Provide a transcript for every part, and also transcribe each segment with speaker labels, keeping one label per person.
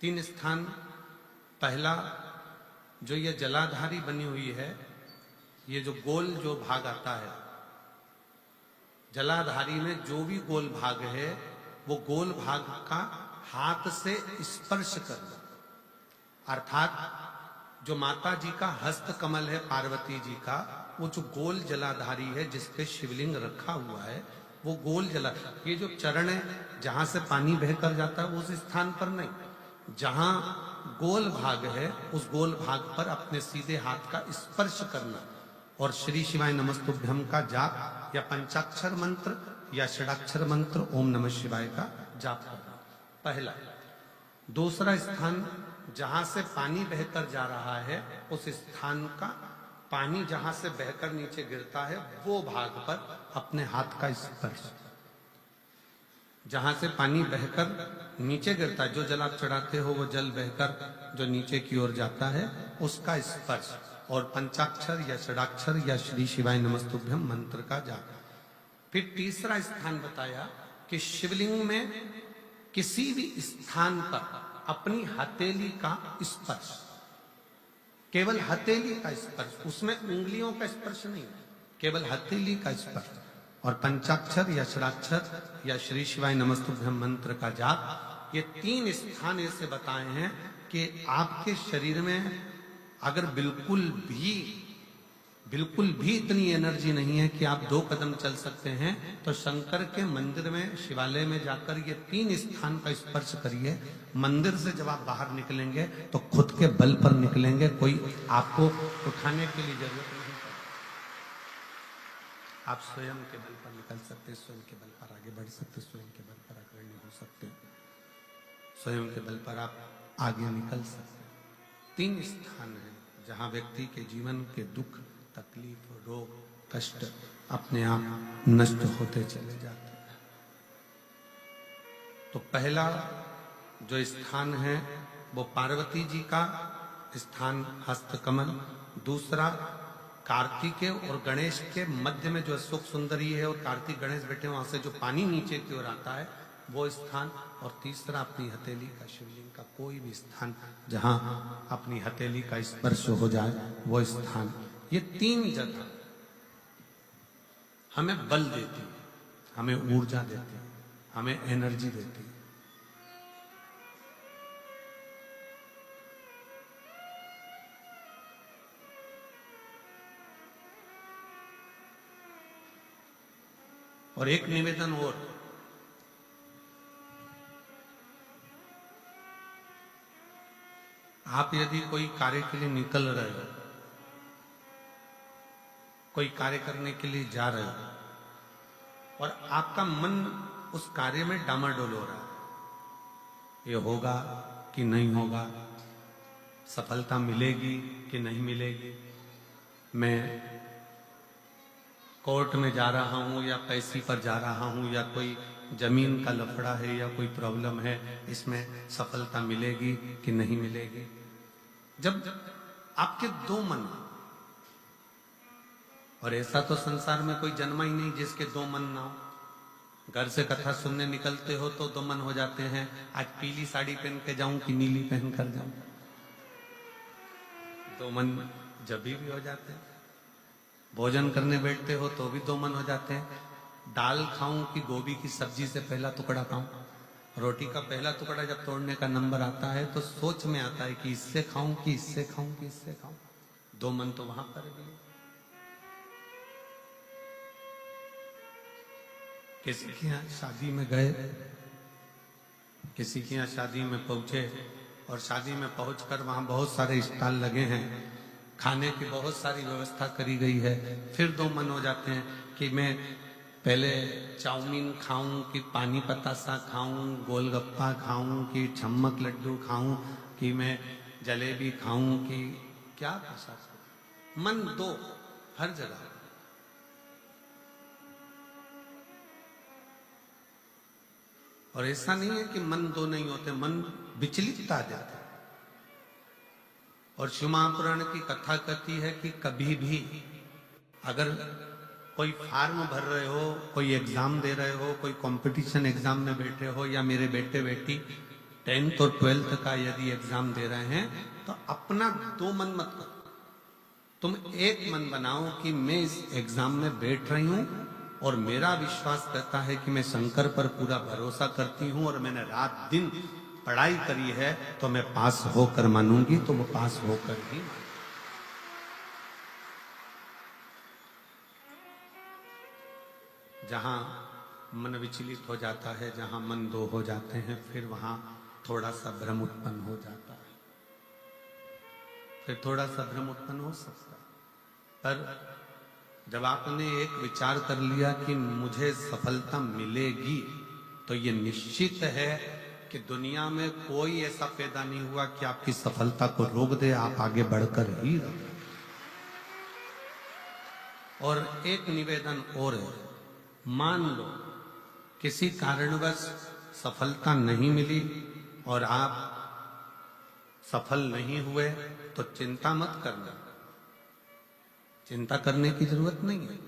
Speaker 1: तीन स्थान। पहला, जो ये जलाधारी बनी हुई है, ये जो गोल जो भाग आता है, जलाधारी में जो भी गोल भाग है, वो गोल भाग का हाथ से स्पर्श करना, अर्थात जो माता जी का हस्त कमल है पार्वती जी का, वो जो गोल जलाधारी है जिसपे शिवलिंग रखा हुआ है, वो गोल जला, ये जो चरण है जहां से पानी बहकर जाता है उस स्थान पर नहीं, जहां गोल भाग है उस गोल भाग पर अपने सीधे हाथ का स्पर्श करना और श्री शिवाय नमस्तुभ्यम का जाप या पंचाक्षर मंत्र या षडाक्षर मंत्र ओम नमः शिवाय का जाप करना, पहला। दूसरा स्थान, जहां से पानी बहकर जा रहा है उस स्थान का पानी जहां से बहकर नीचे गिरता है वो भाग पर अपने हाथ का स्पर्श, जहां से पानी बहकर नीचे गिरता है, जो जल आप चढ़ाते हो वो जल बहकर जो नीचे की ओर जाता है उसका स्पर्श, और पंचाक्षर या षडाक्षर या श्री शिवाय नमस्तुभ्यम मंत्र का जाप। फिर तीसरा स्थान बताया कि शिवलिंग में किसी भी स्थान पर अपनी हथेली का स्पर्श, केवल हथेली का स्पर्श, उसमें उंगलियों का स्पर्श नहीं, केवल हथेली का स्पर्श, और पंचाक्षर या षडाक्षर या श्री शिवाय नमस्तुभ्यम मंत्र का जाप। ये तीन स्थान ऐसे बताए हैं कि आपके शरीर में अगर बिल्कुल भी इतनी एनर्जी नहीं है कि आप 2 कदम चल सकते हैं, तो शंकर के मंदिर में, शिवालय में जाकर ये 3 स्थान का स्पर्श करिए। मंदिर से जब आप बाहर निकलेंगे तो खुद के बल पर निकलेंगे, कोई आपको उठाने के लिए जरूरत नहीं है। आप स्वयं के बल पर निकल सकते, स्वयं के बल पर आगे बढ़ सकते, स्वयं के बल पर अग्रणी हो सकते, स्वयं के बल पर आप आगे निकल सकते। 3 स्थान है जहां व्यक्ति के जीवन के दुख, तकलीफ, रोग, कष्ट अपने आप नष्ट होते चले जाते हैं। तो पहला जो स्थान है वो पार्वती जी का स्थान हस्तकमल। दूसरा, कार्तिकेय और गणेश के मध्य में जो अशोक सुंदरी है और कार्तिक गणेश बैठे वहां से जो पानी नीचे की ओर आता है वो स्थान। और तीसरा, अपनी हथेली का, शिवलिंग का कोई भी स्थान जहां अपनी हथेली का स्पर्श हो जाए वो स्थान। ये 3 जगह हमें बल देती है, हमें ऊर्जा देती है, हमें एनर्जी देती है। और एक निवेदन और, आप यदि कोई कार्य के लिए निकल रहे हो, कोई कार्य करने के लिए जा रहे हो और आपका मन उस कार्य में डामाडोल हो रहा है, ये होगा कि नहीं होगा, सफलता मिलेगी कि नहीं मिलेगी, मैं कोर्ट में जा रहा हूं या पैसी पर जा रहा हूं, या कोई जमीन का लफड़ा है या कोई प्रॉब्लम है, इसमें सफलता मिलेगी कि नहीं मिलेगी। जब आपके 2 मन, और ऐसा तो संसार में कोई जन्मा ही नहीं जिसके 2 मन ना हो। घर से कथा सुनने निकलते हो तो 2 मन हो जाते हैं, आज पीली साड़ी पहन के जाऊं कि नीली पहन कर जाऊं। 2 मन जब भी हो जाते हैं। भोजन करने बैठते हो तो भी 2 मन हो जाते हैं, दाल खाऊं कि गोभी की सब्जी से पहला टुकड़ा खाऊं। रोटी का पहला टुकड़ा जब तोड़ने का नंबर आता है तो सोच में आता है कि इससे खाऊं कि इससे खाऊं कि इससे खाऊं। 2 मन तो वहां पर भी। किसी के यहाँ शादी में गए, किसी के यहाँ शादी में पहुंचे और शादी में पहुंचकर वहां बहुत सारे स्टॉल लगे हैं, खाने की बहुत सारी व्यवस्था करी गई है। फिर 2 मन हो जाते हैं कि मैं पहले चाउमीन खाऊं कि पानी पतासा खाऊं, गोलगप्पा खाऊं कि छम्मक लड्डू खाऊं, कि मैं जलेबी खाऊं कि क्या पसा। मन 2 हर जगह। और ऐसा नहीं है कि मन 2 नहीं होते, मन विचलित आ जाता है। और शिव महापुराण की कथा कहती है कि कभी भी अगर कोई फॉर्म भर रहे हो, कोई एग्जाम दे रहे हो, कोई कंपटीशन एग्जाम में बैठे हो, या मेरे बेटे बेटी 10th और 12th का यदि एग्जाम दे रहे हैं तो अपना दो मन मत करो, तुम एक मन बनाओ कि मैं इस एग्जाम में बैठ रही हूं और मेरा विश्वास कहता है कि मैं शंकर पर पूरा भरोसा करती हूं और मैंने रात दिन पढ़ाई करी है तो मैं पास होकर मानूंगी, तो वो पास होकर ही मानूंगी। जहां मन विचलित हो जाता है, जहां मन दो हो जाते हैं, फिर वहां थोड़ा सा भ्रम उत्पन्न हो जाता है, फिर थोड़ा सा भ्रम उत्पन्न हो सकता है। पर जब आपने एक विचार कर लिया कि मुझे सफलता मिलेगी, तो ये निश्चित है कि दुनिया में कोई ऐसा पैदा नहीं हुआ कि आपकी सफलता को रोक दे, आप आगे बढ़कर ही रहो। और एक निवेदन और है, मान लो किसी कारणवश सफलता नहीं मिली और आप सफल नहीं हुए, तो चिंता मत करना, चिंता करने की जरूरत नहीं है।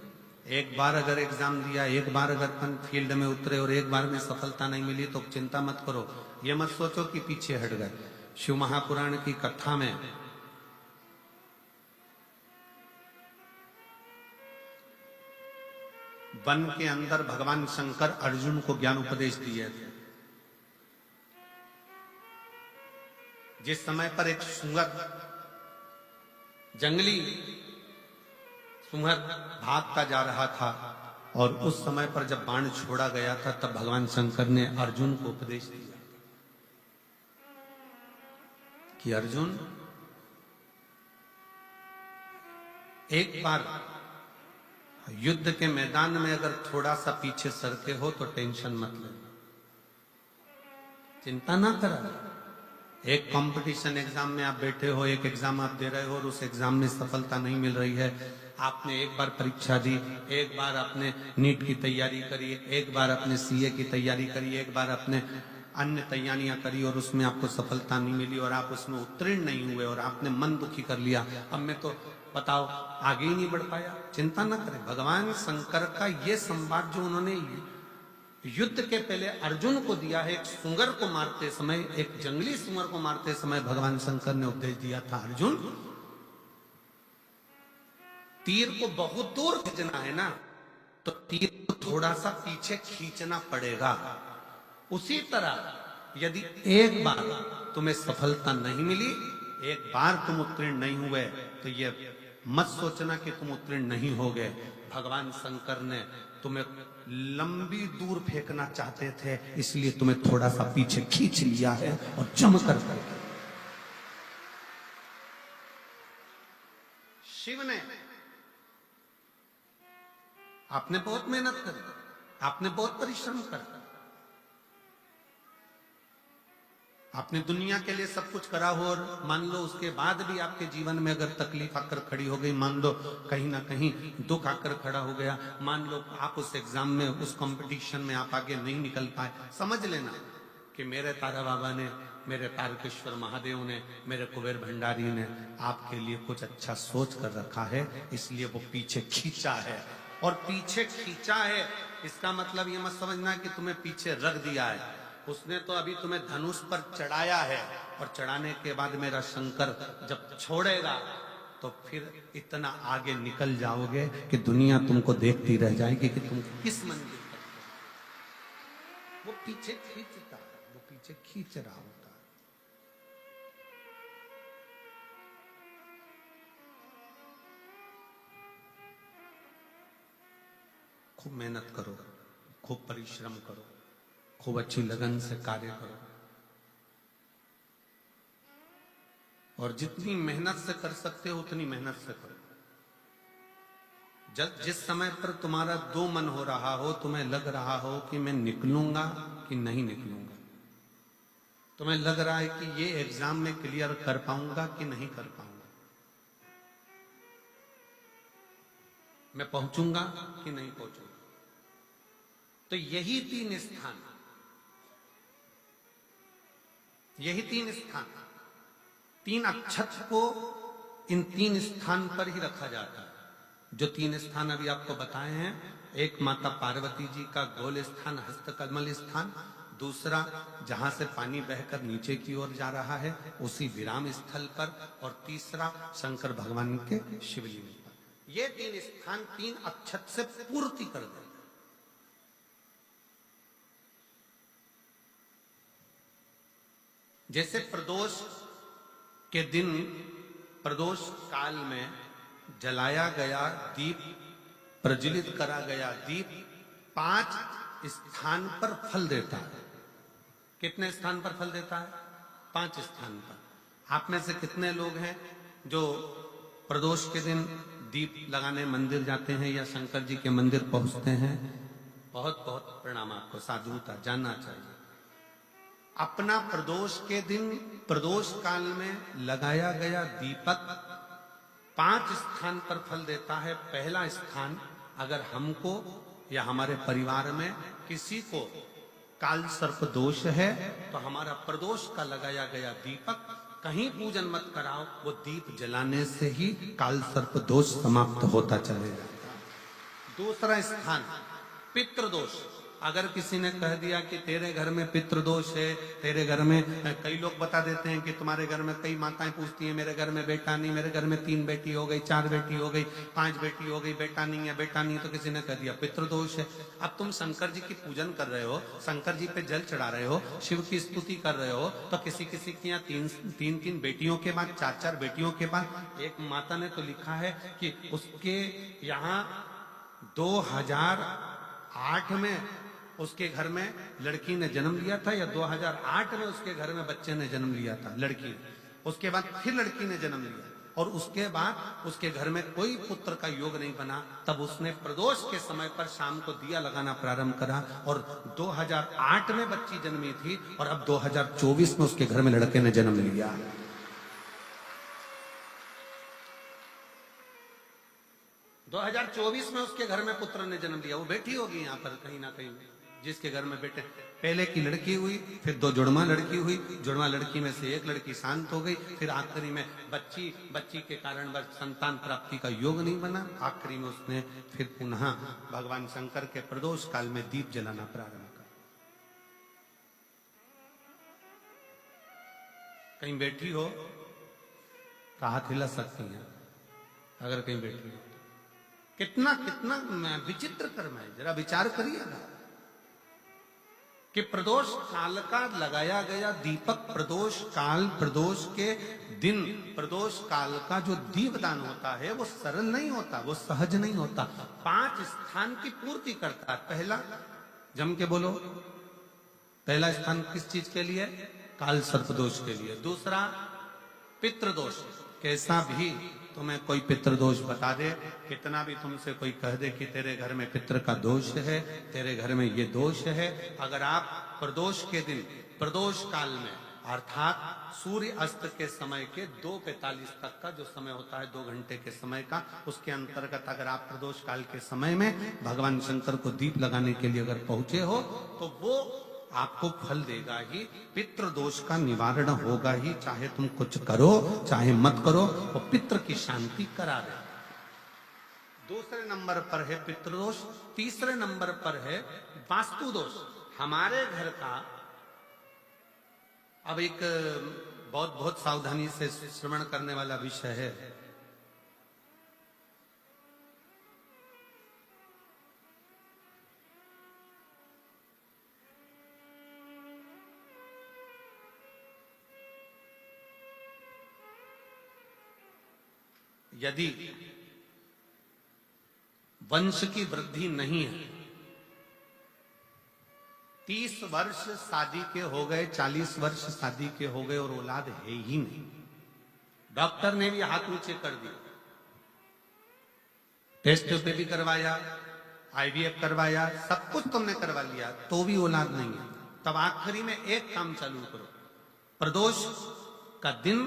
Speaker 1: एक बार अगर एग्जाम दिया, एक बार अगर अपन फील्ड में उतरे और एक बार में सफलता नहीं मिली तो चिंता मत करो। ये मत सोचो कि पीछे हट गए। शिव महापुराण की कथा में वन के अंदर भगवान शंकर अर्जुन को ज्ञान उपदेश दिए थे। जिस समय पर एक सुअर, जंगली सुअर भागता जा रहा था और उस समय पर जब बाण छोड़ा गया था, तब भगवान शंकर ने अर्जुन को उपदेश दिया कि अर्जुन, एक बार युद्ध के मैदान में अगर थोड़ा सा पीछे सरते हो तो टेंशन मत लेना, चिंता ना करा। एक कंपटीशन एग्जाम में आप बैठे हो, एक एग्जाम आप दे रहे हो और उस एग्जाम में सफलता नहीं मिल रही है। आपने एक बार परीक्षा दी, एक बार आपने नीट की तैयारी करी, एक बार आपने सीए की तैयारी करी, एक बार आपने अन्य तैयारियां करी और उसमें आपको सफलता नहीं मिली और आप उसमें उत्तीर्ण नहीं हुए और आपने मन दुखी कर लिया। अब मैं तो बताओ आगे ही नहीं बढ़ पाया। चिंता ना करें। भगवान शंकर का ये संवाद जो उन्होंने युद्ध के पहले अर्जुन को दिया है, एक सुअर को मारते समय, एक जंगली सुअर को मारते समय भगवान शंकर ने उपदेश दिया था, अर्जुन तीर को बहुत दूर भेजना है ना, तो तीर को थोड़ा सा पीछे खींचना पड़ेगा। उसी तरह यदि एक बार तुम्हें सफलता नहीं मिली, एक बार तुम उत्तीर्ण नहीं हुए, तो ये मत सोचना कि तुम उत्तीर्ण नहीं हो गए। भगवान शंकर ने तुम्हें लंबी दूर फेंकना चाहते थे, इसलिए तुम्हें थोड़ा सा पीछे खींच लिया है और चमकर करके। शिव ने, आपने बहुत मेहनत करी, आपने बहुत परिश्रम करा, आपने दुनिया के लिए सब कुछ करा हो और मान लो उसके बाद भी आपके जीवन में अगर तकलीफ आकर खड़ी हो गई, मान लो कहीं ना कहीं दुख आकर खड़ा हो गया, मान लो आप उस एग्जाम में, उस कंपटीशन में आप आगे नहीं निकल पाए, समझ लेना कि मेरे तारा बाबा ने, मेरे तारकेश्वर महादेव ने, मेरे कुबेर भंडारी ने आपके लिए कुछ अच्छा सोच कर रखा है, इसलिए वो पीछे खींचा है। और पीछे खींचा है इसका मतलब ये मत समझना कि तुम्हें पीछे रख दिया है। उसने तो अभी तुम्हें धनुष पर चढ़ाया है और चढ़ाने के बाद मेरा शंकर जब छोड़ेगा तो फिर इतना आगे निकल जाओगे कि दुनिया तुमको देखती रह जाएगी कि तुम किस मंजिल तक। वो पीछे खींचता है, वो पीछे खींच रहा होता है। खूब मेहनत करो, खूब परिश्रम करो, खूब अच्छी लगन से कार्य करो और जितनी मेहनत से कर सकते हो उतनी मेहनत से करो। जब जिस समय पर तुम्हारा दो मन हो रहा हो, तुम्हें लग रहा हो कि मैं निकलूंगा कि नहीं निकलूंगा, तुम्हें लग रहा है कि ये एग्जाम में क्लियर कर पाऊंगा कि नहीं कर पाऊंगा, मैं पहुंचूंगा कि नहीं पहुंचूंगा, तो यही तीन स्थान, यही तीन स्थान, तीन अक्षत को इन तीन स्थान पर ही रखा जाता है। जो तीन स्थान अभी आपको बताए हैं, एक माता पार्वती जी का गोल स्थान, हस्तकमल स्थान, दूसरा जहां से पानी बहकर नीचे की ओर जा रहा है उसी विराम स्थल पर, और तीसरा शंकर भगवान के शिवलिंग पर। ये 3 स्थान 3 अक्षत से पूर्ति कर दे। जैसे प्रदोष के दिन प्रदोष काल में जलाया गया दीप, प्रज्वलित करा गया दीप 5 स्थान पर फल देता है। कितने स्थान पर फल देता है? 5 स्थान पर। आप में से कितने लोग हैं जो प्रदोष के दिन दीप लगाने मंदिर जाते हैं या शंकर जी के मंदिर पहुंचते हैं? बहुत बहुत प्रणाम आपको, साधुता जानना चाहिए। अपना प्रदोष के दिन प्रदोष काल में लगाया गया दीपक 5 स्थान पर फल देता है। पहला स्थान, अगर हमको या हमारे परिवार में किसी को काल सर्प दोष है तो हमारा प्रदोष का लगाया गया दीपक कहीं पूजन मत कराओ, वो दीप जलाने से ही काल सर्प दोष समाप्त होता चले जाता है। दूसरा स्थान पितृदोष। अगर किसी ने कह दिया कि तेरे घर में पितृदोष है, तेरे घर में, कई लोग बता देते हैं कि तुम्हारे घर में, कई माताएं पूछती हैं मेरे घर में बेटा नहीं, मेरे घर में 3 बेटी हो गई, 4 बेटी हो गई, 5 बेटी हो गई, बेटा नहीं है, बेटा नहीं, तो किसी ने कह दिया पितृदोष है। अब तुम शंकर जी की पूजन कर रहे हो, शंकर जी पे जल चढ़ा रहे हो, शिव की स्तुति कर रहे हो, तो किसी किसी की यहाँ 3 बेटियों के बाद, 4 बेटियों के बाद, एक माता ने तो लिखा है कि उसके यहाँ 2008 में उसके घर में लड़की ने जन्म लिया था, या 2008 में उसके घर में बच्चे ने जन्म लिया था, लड़की ने। उसके बाद फिर लड़की ने जन्म लिया, और उसके बाद उसके घर में कोई पुत्र का योग नहीं बना। तब उसने प्रदोष के समय पर शाम को दिया लगाना प्रारंभ करा, और 2008 में बच्ची जन्मी थी, और अब 2024 में उसके घर में लड़के ने जन्म लिया। 2024 में उसके घर में पुत्र ने जन्म लिया। वो बेटी होगी यहाँ पर कहीं ना कहीं, जिसके घर में बेटे। पहले की लड़की हुई, फिर 2 जुड़वा लड़की हुई, जुड़वा लड़की में से एक लड़की शांत हो गई, फिर आखिरी में बच्ची के कारण संतान प्राप्ति का योग नहीं बना। आखिरी में उसने फिर पुनः भगवान शंकर के प्रदोष काल में दीप जलाना प्रारंभ कर। कहीं बैठी हो तो हाथ हिला सकती है, अगर कहीं बैठी हो। कितना कितना विचित्र कर्म है, जरा विचार करिएगा कि प्रदोष काल का लगाया गया दीपक, प्रदोष काल, प्रदोष के दिन, प्रदोष काल का जो दीपदान होता है वो सरल नहीं होता, वो सहज नहीं होता। 5 स्थान की पूर्ति करता है। पहला, जम के बोलो, पहला स्थान किस चीज के लिए? काल सर्पदोष के लिए। दूसरा पितृदोष। कैसा भी तुम्हें कोई पितृदोष बता दे, कितना भी तुमसे कोई कह दे कि तेरे घर में पितृ का दोष है, तेरे घर में ये दोष है, अगर आप प्रदोष के दिन, प्रदोष काल में, अर्थात सूर्य अस्त के समय के 2:45 तक का जो समय होता है, 2 घंटे के समय का, उसके अंतर्गत अगर आप प्रदोष काल के समय में भगवान शंकर को दीप लगाने के लिए अगर पहुंचे हो तो वो आपको फल देगा ही, पितृदोष का निवारण होगा ही। चाहे तुम कुछ करो चाहे मत करो, वो पितृ की शांति करा दे। दूसरे नंबर पर है पितृदोष। तीसरे नंबर पर है वास्तु दोष। हमारे घर का, अब एक बहुत बहुत सावधानी से श्रवण करने वाला विषय है। यदि वंश की वृद्धि नहीं है, 30 वर्ष शादी के हो गए, 40 वर्ष शादी के हो गए और औलाद है ही नहीं, डॉक्टर ने भी हाथ नीचे कर दिया, टेस्ट पे भी करवाया, IVF करवाया, सब कुछ तुमने करवा लिया, तो भी औलाद नहीं है, तब आखिरी में एक काम चालू करो। प्रदोष का दिन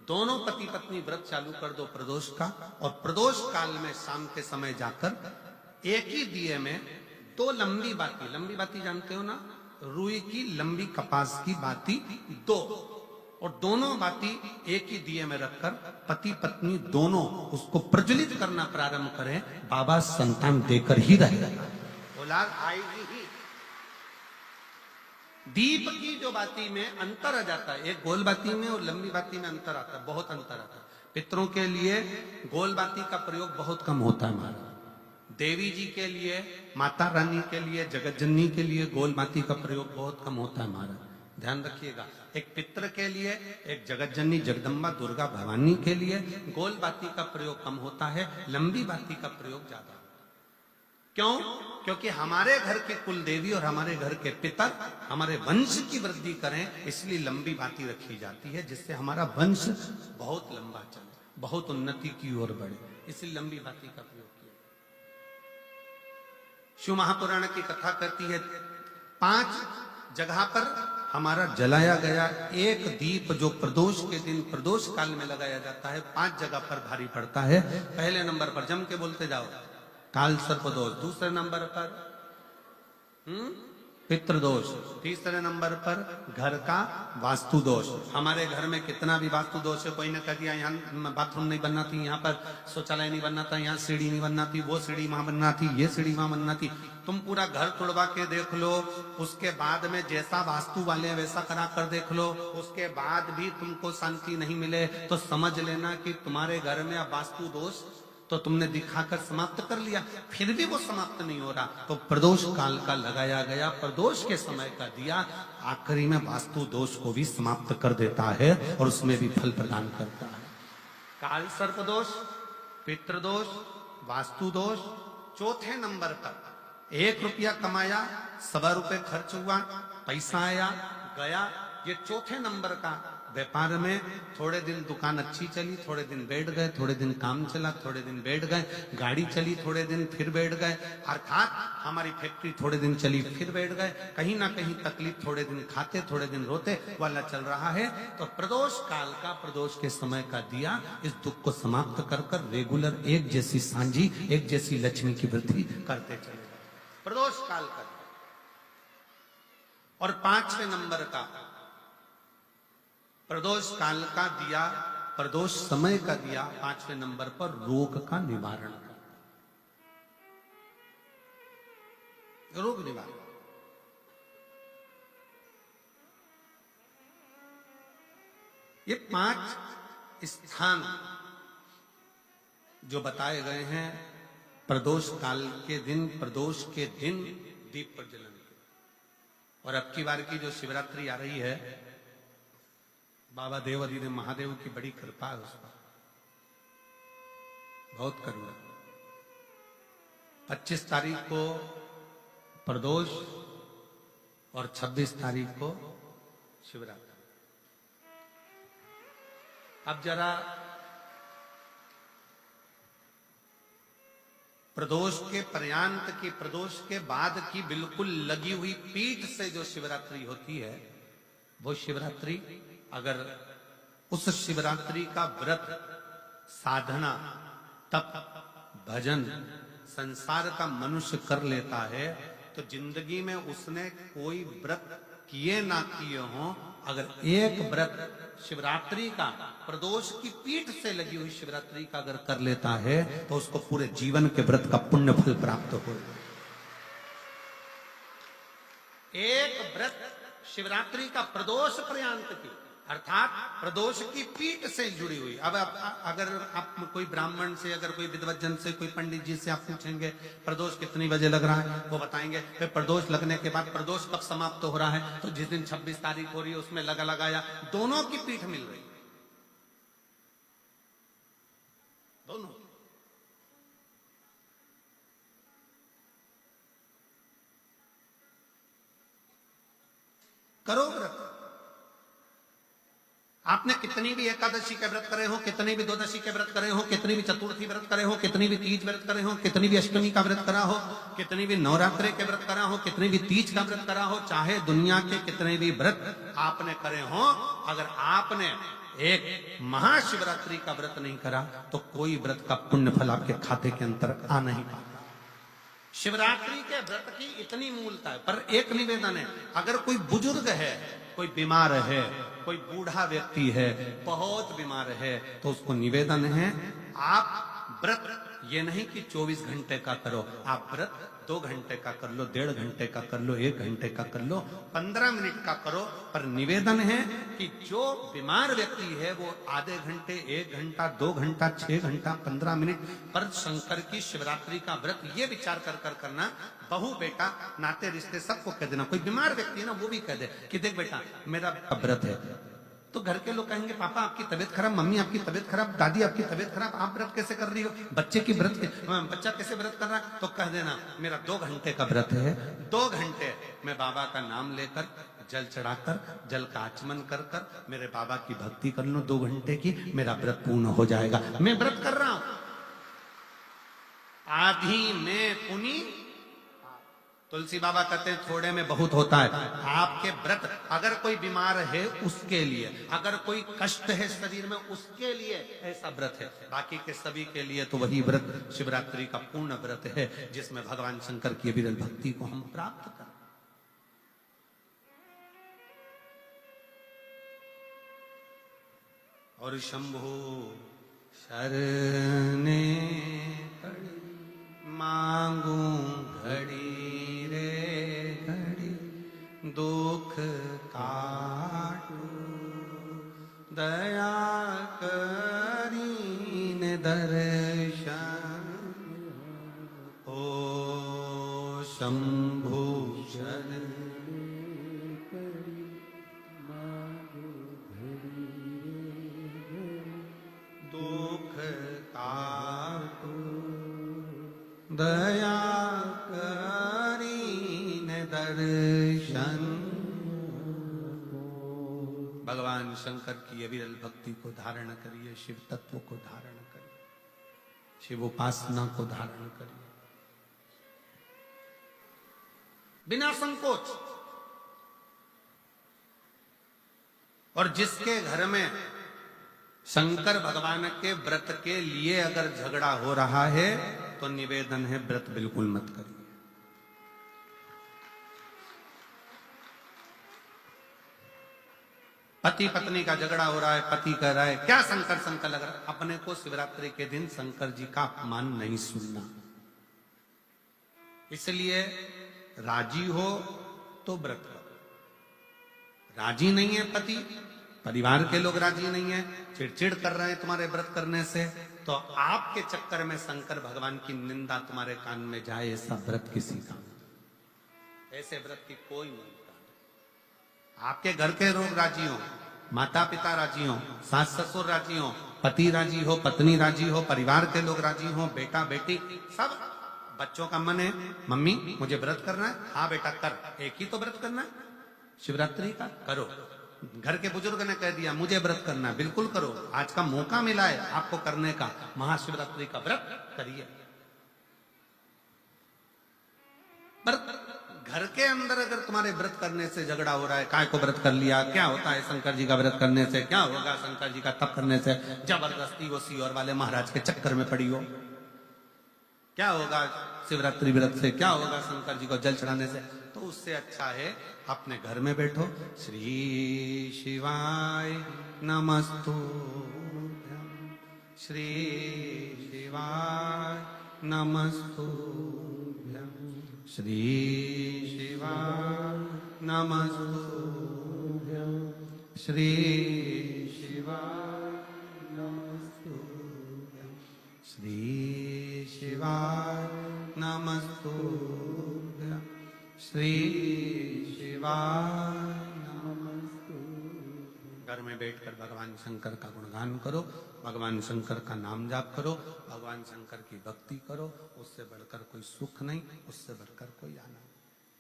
Speaker 1: दोनों पति पत्नी व्रत चालू कर दो प्रदोष का, और प्रदोष काल में शाम के समय जाकर एक ही दिए में 2 लंबी बाती जानते हो ना, रुई की लंबी कपास की बाती 2, और दोनों बाती एक ही दिए में रखकर पति पत्नी दोनों उसको प्रज्वलित करना प्रारंभ करें। बाबा संतान देकर ही रहेगा, औलाद आएगी ही। दीप की जो बाती में अंतर आ जाता है, एक गोल बाती में और लंबी बाती में अंतर आता है, बहुत अंतर आता है। पितरों के लिए गोल बाती का प्रयोग बहुत कम होता है हमारा। देवी जी के लिए, माता रानी के लिए, जगत जननी के लिए गोल बाती का प्रयोग बहुत कम होता है हमारा, ध्यान रखिएगा। एक पितर के लिए, एक जगत जननी जगदम्बा दुर्गा भवानी के लिए गोल बाती का प्रयोग कम होता है, लंबी बाती का प्रयोग ज्यादा। क्यों? क्योंकि हमारे घर के कुल देवी और हमारे घर के पितर हमारे वंश की वृद्धि करें, इसलिए लंबी बाती रखी जाती है, जिससे हमारा वंश बहुत लंबा चले, बहुत उन्नति की ओर बढ़े, इसलिए लंबी बाती का प्रयोग किया। शिव महापुराण की कथा करती है 5 जगह पर हमारा जलाया गया एक दीप जो प्रदोष के दिन प्रदोष काल में लगाया जाता है, 5 जगह पर भारी पड़ता है। पहले नंबर पर जम के बोलते जाओ, काल सर्प दोष। दूसरे नंबर पर पितृदोष। तीसरे नंबर पर घर का वास्तु दोष। हमारे घर में कितना भी वास्तु दोष है, कोई ने कह दिया यहाँ बाथरूम नहीं बनना थी, यहाँ पर शौचालय नहीं बनना था, यहाँ सीढ़ी नहीं बनना थी, वो सीढ़ी वहां बनना थी, ये सीढ़ी वहां बनना थी। तुम पूरा घर तोड़वा के देख लो, उसके बाद में जैसा वास्तु वाले वैसा करा कर देख लो, उसके बाद भी तुमको शांति नहीं मिले तो समझ लेना कि तुम्हारे घर में अब वास्तु दोष तो तुमने दिखाकर समाप्त कर लिया, फिर भी वो समाप्त नहीं हो रहा, तो प्रदोष काल का लगाया गया प्रदोष के समय का दिया आखिरी में वास्तु दोष को भी समाप्त कर देता है और उसमें भी फल प्रदान करता है। काल सर्प दोष, पितृदोष, वास्तु दोष। चौथे नंबर पर 1 रुपया कमाया, 1.25 रुपये खर्च हुआ, पैसा आया गया। ये चौथे नंबर का व्यापार में थोड़े दिन दुकान अच्छी चली, थोड़े दिन बैठ गए, थोड़े दिन काम चला, थोड़े दिन बैठ गए, गाड़ी चली थोड़े दिन फिर बैठ गए, अर्थात हमारी फैक्ट्री थोड़े दिन चली फिर बैठ गए, कहीं ना कहीं तकलीफ, थोड़े दिन खाते थोड़े दिन रोते वाला चल रहा है। तो प्रदोष काल का, प्रदोष के समय का दिया इस दुख को समाप्त कर कर रेगुलर एक जैसी सांझी, एक जैसी लक्ष्मी की वृद्धि करते चले गए, प्रदोष काल का। और 5वें नंबर का प्रदोष काल का दिया, प्रदोष समय का दिया 5वें नंबर पर रोग का निवारण का, रोग निवारण। ये 5 स्थान जो बताए गए हैं प्रदोष काल के दिन, प्रदोष के दिन दीप प्रज्वलन के। और अब की बार की जो शिवरात्रि आ रही है, बाबा देवाधिदेव महादेव की बड़ी कृपा है उस पर, बहुत करुणा। 25 तारीख को प्रदोष और 26 तारीख को शिवरात्रि। अब जरा प्रदोष के पर्यांत की, प्रदोष के बाद की बिल्कुल लगी हुई पीठ से जो शिवरात्रि होती है, वो शिवरात्रि अगर उस शिवरात्रि का व्रत, साधना, तप, भजन, संसार का मनुष्य कर लेता है तो जिंदगी में उसने कोई व्रत किए ना किए हो, अगर एक व्रत शिवरात्रि का, प्रदोष की पीठ से लगी हुई शिवरात्रि का अगर कर लेता है तो उसको पूरे जीवन के व्रत का पुण्य फल प्राप्त हो। एक व्रत शिवरात्रि का प्रदोष पर्यंत की, अर्थात प्रदोष की पीठ से जुड़ी हुई। अब अगर आप कोई ब्राह्मण से, अगर कोई विद्वज्जन से, कोई पंडित जी से आप पूछेंगे प्रदोष कितनी बजे लग रहा है, वो बताएंगे फिर प्रदोष लगने के बाद प्रदोष कब समाप्त हो रहा है, तो जिस दिन 26 तारीख हो रही है उसमें लगाया, दोनों की पीठ मिल रही, दोनों। करो व्रत। आपने कितनी भी एकादशी के व्रत करे हो, कितनी भी द्वादशी के व्रत करे हो, कितनी भी चतुर्थी व्रत करे हो, कितनी भी तीज व्रत करे हो, कितनी भी अष्टमी का व्रत करा हो, कितनी भी नवरात्रे के व्रत करा हो, कितनी भी तीज का व्रत करा हो, चाहे दुनिया के कितने भी व्रत आपने करे हो, अगर आपने एक महाशिवरात्रि का व्रत नहीं करा तो कोई व्रत का पुण्य फल आपके खाते के अंतर आ नहीं पाता। शिवरात्रि के व्रत की इतनी मूलता है। पर एक निवेदन है, अगर कोई बुजुर्ग है, कोई बीमार है, कोई बूढ़ा व्यक्ति है, बहुत बीमार है, तो उसको निवेदन है आप व्रत ये नहीं कि 24 घंटे का करो, आप व्रत 2 घंटे का कर लो, 1.5 घंटे का कर लो, 1 घंटे का कर लो, 15 मिनट का करो। पर निवेदन है कि जो बीमार व्यक्ति है वो आधे घंटे, 1 घंटा, 2 घंटा, 6 घंटा, 15 मिनट पर शंकर की शिवरात्रि का व्रत ये विचार कर करना। बहू बेटा नाते रिश्ते सबको कह देना। कोई बीमार व्यक्ति है ना वो भी कह दे कि देख बेटा मेरा व्रत है। तो घर के लोग कहेंगे पापा आपकी तबीयत खराब, मम्मी आपकी तबीयत खराब, दादी आपकी तबीयत खराब, आप व्रत कैसे कर रही हो, बच्चे की व्रत बच्चा कैसे व्रत कर रहा है? तो कह देना मेरा 2 घंटे का व्रत है, 2 घंटे मैं बाबा का नाम लेकर जल चढ़ाकर जल का आचमन कर कर मेरे बाबा की भक्ति कर लो 2 घंटे की, मेरा व्रत पूर्ण हो जाएगा। मैं व्रत कर रहा हूं, आधी में पुनी। तुलसी बाबा कहते हैं थोड़े में बहुत होता है। आपके व्रत अगर कोई बीमार है उसके लिए, अगर कोई कष्ट है शरीर में उसके लिए ऐसा व्रत है। बाकी के सभी के लिए तो वही व्रत शिवरात्रि का पूर्ण व्रत है जिसमें भगवान शंकर की विरल भक्ति को हम प्राप्त करें। और शंभो शरणे मांगू घड़ी रे घड़ी, दुख काटू दया करीन दर्शन। ओ शंभु शरण दुख काटू दया करीन दर्शन। भगवान शंकर की अविरल भक्ति को धारण करिए, शिव तत्व को धारण करिए, शिव उपासना को धारण करिए बिना संकोच। और जिसके घर में शंकर भगवान के व्रत के लिए अगर झगड़ा हो रहा है तो निवेदन है व्रत बिल्कुल मत करिए। पति पत्नी का झगड़ा हो रहा है, पति कह रहा है क्या शंकर शंकर लग रहा है, अपने को शिवरात्रि के दिन शंकर जी का अपमान नहीं सुनना। इसलिए राजी हो तो व्रत करो, राजी नहीं है पति, परिवार के लोग राजी नहीं है, चिड़चिड़ कर रहे हैं तुम्हारे व्रत करने से, तो आपके चक्कर में शंकर भगवान की निंदा तुम्हारे कान में जाए ऐसा व्रत किसी का, ऐसे व्रत की कोई नहीं। आपके घर के लोग राजी हो, माता पिता राजी हो, सास ससुर राजी हो, पति राजी हो, पत्नी राजी हो, परिवार के लोग राजी हो, बेटा बेटी सब, बच्चों का मन है मम्मी मुझे व्रत करना है, हाँ बेटा कर, एक ही तो व्रत करना है शिवरात्रि का, करो। घर के बुजुर्ग ने कह दिया मुझे व्रत करना है, बिल्कुल करो, आज का मौका मिला है आपको करने का, महाशिवरात्रि का व्रत करिए। पर घर के अंदर अगर तुम्हारे व्रत करने से झगड़ा हो रहा है, काय को व्रत कर लिया, क्या होता है शंकर जी का व्रत करने से, क्या होगा शंकर जी का तप करने से, जबरदस्ती वो सीओर वाले महाराज के चक्कर में पड़ी हो, क्या होगा शिवरात्रि व्रत से, क्या होगा शंकर जी को जल चढ़ाने से, तो उससे अच्छा है अपने घर में बैठो, श्री शिवाय नमस्तुभ्यं, श्री शिवाय नमस्तुभ्यं, श्री शिवाय नमस्तुभ्यं, श्री शिवाय नमस्तुभ्यं, श्री शिवाय नमस्तुभ्यं, श्री शिवाय नमस्तुभ्यं। घर में बैठकर भगवान शंकर का गुणगान करो, भगवान शंकर का नाम जाप करो, भगवान शंकर की भक्ति करो, उससे बढ़कर कोई सुख नहीं, उससे बढ़कर कोई आनंद।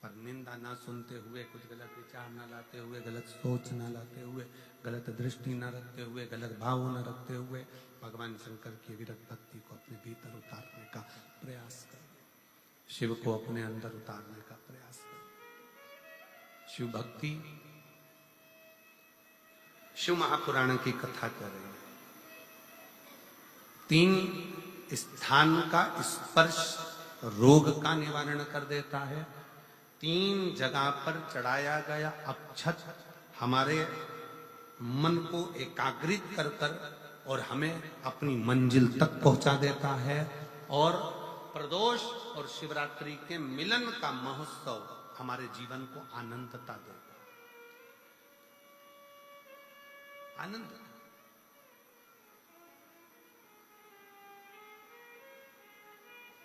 Speaker 1: पर निंदा ना सुनते हुए, कुछ गलत विचार ना लाते हुए, गलत सोच ना लाते हुए, गलत दृष्टि ना रखते हुए, गलत भाव न रखते हुए भगवान शंकर की विरत भक्ति को अपने भीतर उतारने का प्रयास करो, शिव को अपने अंदर उतारने का प्रयास करो। शिव भक्ति, शिव महापुराण की कथा कर रहे हैं। 3 स्थान का स्पर्श रोग का निवारण कर देता है। 3 जगह पर चढ़ाया गया अक्षत हमारे मन को एकाग्रित कर कर और हमें अपनी मंजिल तक पहुंचा देता है। और प्रदोष और शिवरात्रि के मिलन का महोत्सव हमारे जीवन को आनंदता देता है, आनंद।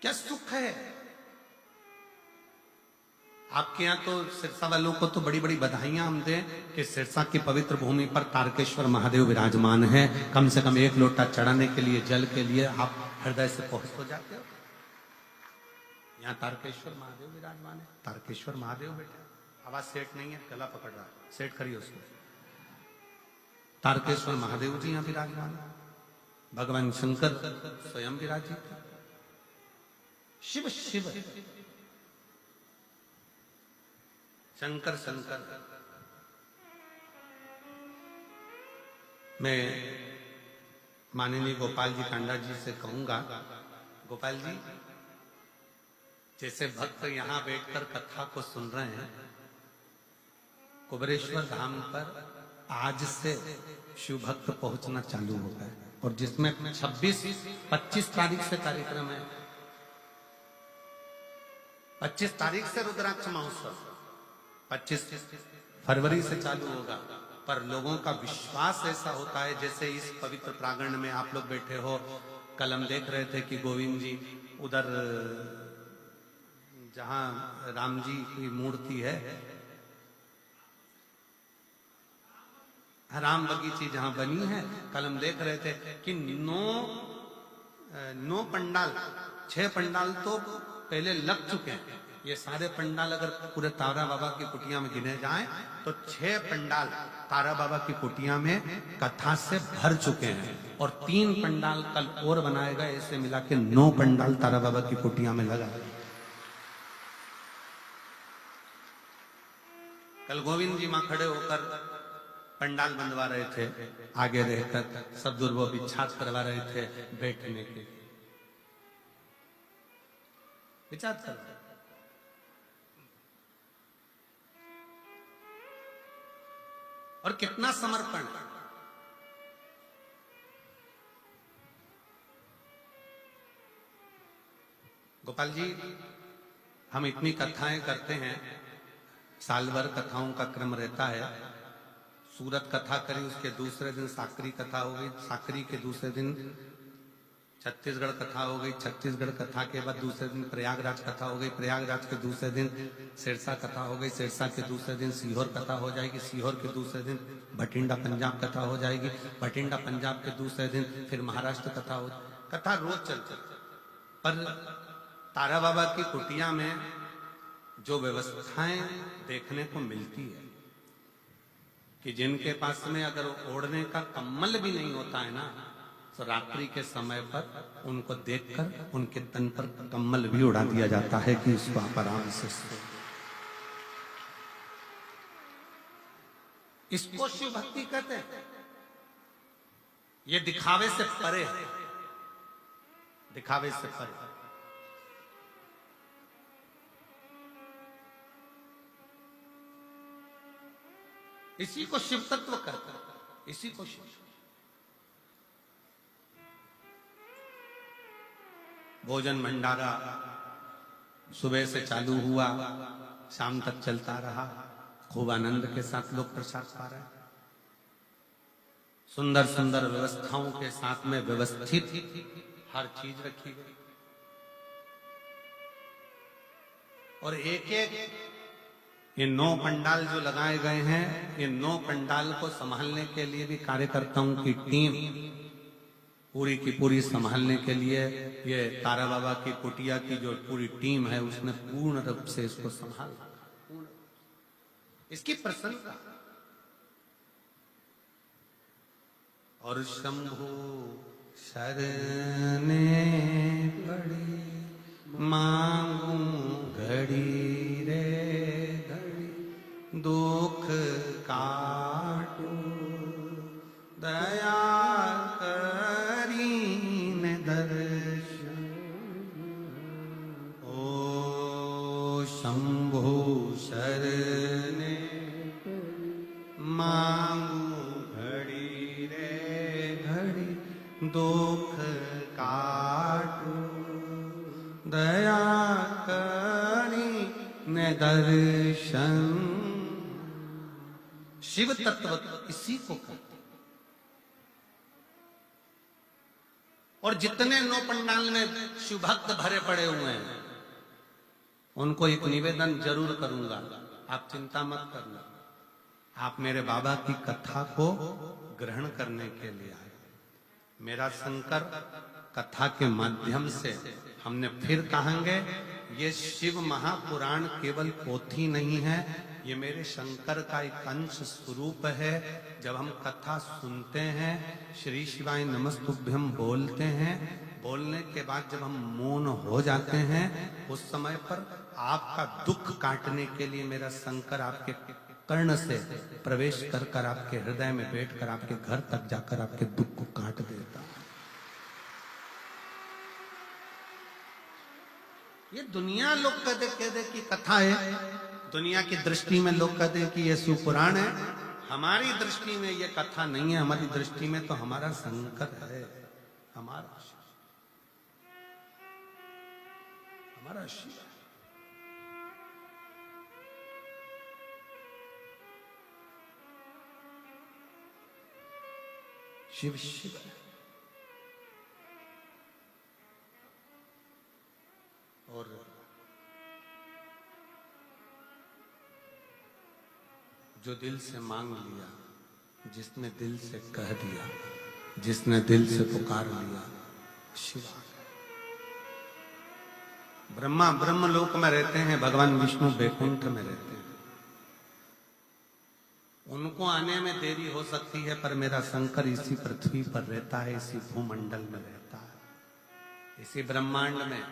Speaker 1: क्या सुख है। आपके यहां तो सिरसा वालों को तो बड़ी बड़ी बधाइयां हम दें कि सिरसा की पवित्र भूमि पर तारकेश्वर महादेव विराजमान है। कम से कम एक लोटा चढ़ाने के लिए, जल के लिए आप हृदय से पहुंच हो जाते हो। यहाँ तारकेश्वर महादेव विराजमान है। तारकेश्वर महादेव बेटा, आवाज सेठ नहीं है, गला पकड़ रहा है, सेठ करिए उसको। तारकेश्वर महादेव जी यहाँ विराजमान है। भगवान शंकर स्वयं विराजित, शिव शिव, शंकर शंकर। मैं माननीय गोपाल जी कांडा जी से कहूंगा, गोपाल जी जैसे भक्त यहां बैठकर कथा को सुन रहे हैं, कुबेरेश्वर धाम पर आज से शिव भक्त पहुंचना चालू हो गए। और जिसमें 26-25 तारीख से कार्यक्रम है, 25 तारीख से रुद्राक्ष महोत्सव, 25 फरवरी से चालू होगा। पर लोगों का विश्वास ऐसा होता है, जैसे इस पवित्र प्रांगण में आप लोग बैठे हो। कल हम देख रहे थे कि गोविंद जी उधर जहां राम जी की मूर्ति है, राम बगीची जहां बनी है, कल हम देख रहे थे कि 9 पंडाल, 6 पंडाल तो पहले लग चुके हैं। ये सारे पंडाल अगर पूरे तारा बाबा की कुटिया में गिने जाएं तो 6 पंडाल तारा बाबा की कुटिया में कथा से भर चुके हैं। और 3 पंडाल कल और बनाएगा। ऐसे मिला के 9 पंडाल तारा बाबा की कुटिया में लगा। कल गोविंद जी मां खड़े होकर पंडाल बनवा रहे थे, आगे रहकर सब दुर्गो विच्छाद करवा रहे थे बैठने के। विचार कर, और कितना समर्पण। गोपाल जी, हम इतनी कथाएं करते हैं, साल भर कथाओं का क्रम रहता है। सूरत कथा करी, उसके दूसरे दिन साकरी कथा हो गई, साकरी के दूसरे दिन छत्तीसगढ़ कथा हो गई, छत्तीसगढ़ कथा के बाद दूसरे दिन प्रयागराज कथा हो गई, प्रयागराज के दूसरे दिन सिरसा कथा हो गई, सिरसा के दूसरे दिन सीहोर कथा हो जाएगी, सीहोर के दूसरे दिन भटिंडा पंजाब कथा हो जाएगी, भटिंडा पंजाब के दूसरे दिन फिर महाराष्ट्र कथा हो। कथा रोज चलती। पर तारा बाबा की कुटिया में जो व्यवस्थाएं देखने को मिलती है कि जिनके पास में अगर ओढ़ने का कम्बल भी नहीं होता है ना, तो रात्रि के समय पर उनको देखकर उनके तन पर कम्बल भी उड़ा दिया जाता है कि इसको आप आराम से सो। इसको शिव भक्ति कहते हैं। ये दिखावे से परे है, दिखावे से परे। इसी को शिव तत्व कहते हैं, इसी को शिव। भोजन भंडारा सुबह से चालू हुआ, शाम तक चलता रहा। खूब आनंद के साथ लोग प्रसाद पा रहे हैं। सुंदर सुंदर व्यवस्थाओं के साथ में व्यवस्थित हर चीज रखी गई। और एक एक ये 9 पंडाल जो लगाए गए हैं, ये 9 पंडाल को संभालने के लिए भी कार्यकर्ताओं की टीम पूरी की पूरी संभालने के लिए, ये तारा बाबा की कुटिया की जो पूरी टीम है उसने पूर्ण रूप से इसको संभाला। इसकी प्रशंसा। और शंभु शरणे पड़ी मांगू घड़ी रे घड़ी, दुख काटू दया करीन दर्शन। ओ शंभु शरणे मांगू घड़ी रे घड़ी, दुख काटू दया करी ने दर्शन। शिव तत्व इसी को कहते। और जितने नौ पंडाल में शिव भक्त भरे पड़े हुए हैं, उनको एक निवेदन जरूर करूंगा, आप चिंता मत करना। आप मेरे बाबा की कथा को ग्रहण करने के लिए आए। मेरा शंकर कथा के माध्यम से हमने फिर कहेंगे, ये शिव महापुराण केवल पोथी नहीं है, ये मेरे शंकर का एक अंश स्वरूप है। जब हम कथा सुनते हैं, श्री शिवाय नमस्तुभ्यम बोलते हैं, बोलने के बाद जब हम मौन हो जाते हैं, उस समय पर आपका दुख काटने के लिए मेरा शंकर आपके कर्ण से प्रवेश कर कर आपके हृदय में बैठकर आपके घर तक जाकर आपके दुख को काट देता है। ये दुनिया लोग कहते कि कथा है, दुनिया की दृष्टि में लोग कहते हैं कि ये सुपुराण है। हमारी दृष्टि में ये कथा नहीं है, हमारी दृष्टि में तो हमारा शंकर है, हमारा शिव है। शिव शिव है। और जो दिल से मांग लिया, जिसने दिल से कह दिया, जिसने दिल से पुकार लिया, शिव आ गए। ब्रह्मा ब्रह्मलोक में रहते हैं, भगवान विष्णु बैकुंठ में रहते हैं। उनको आने में देरी हो सकती है, पर मेरा शंकर इसी पृथ्वी पर रहता है, इसी भूमंडल में रहता है, इसी ब्रह्मांड में,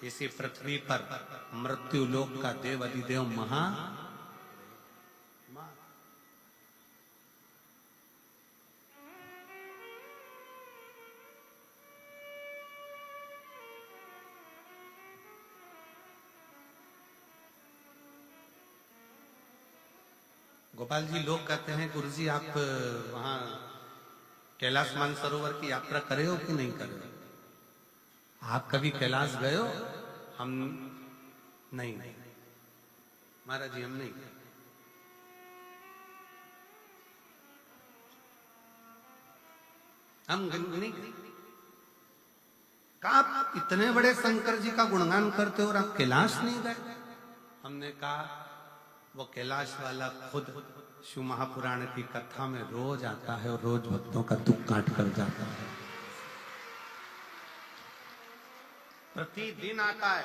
Speaker 1: इसी पृथ्वी पर मृत्यु लोक का देव अधिदेव महा गोपाल जी, लोग कहते हैं गुरु जी आप वहां कैलाश मानसरोवर की यात्रा करे हो कि नहीं करे हो? आप कभी कैलाश गए हो? हम नहीं, महाराज जी हम नहीं गए। हम नहीं गए। कहा आप इतने बड़े शंकर जी का गुणगान करते हो और आप कैलाश नहीं गए? हमने कहा वो कैलाश वाला खुद शिव महापुराण की कथा में रोज आता है और रोज भक्तों का दुख काट कर जाता है, प्रतिदिन आता है।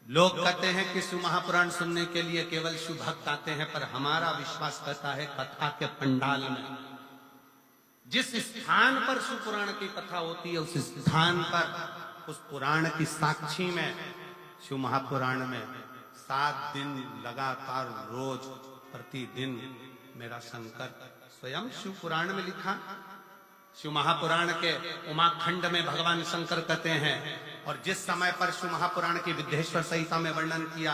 Speaker 1: लोग कहते हैं कि शिव महापुराण सुनने के लिए केवल शिव भक्त आते हैं, पर हमारा विश्वास कहता है कथा के पंडाल में जिस स्थान पर शिव पुराण की कथा होती है, उस स्थान पर, उस पुराण की साक्षी में, शिव महापुराण में 7 दिन लगातार रोज प्रतिदिन मेरा शंकर स्वयं शिव पुराण में लिखा। शिव महापुराण के उमाखंड में भगवान शंकर कहते हैं, और जिस समय पर शिव महापुराण की विद्येश्वर संहिता में वर्णन किया,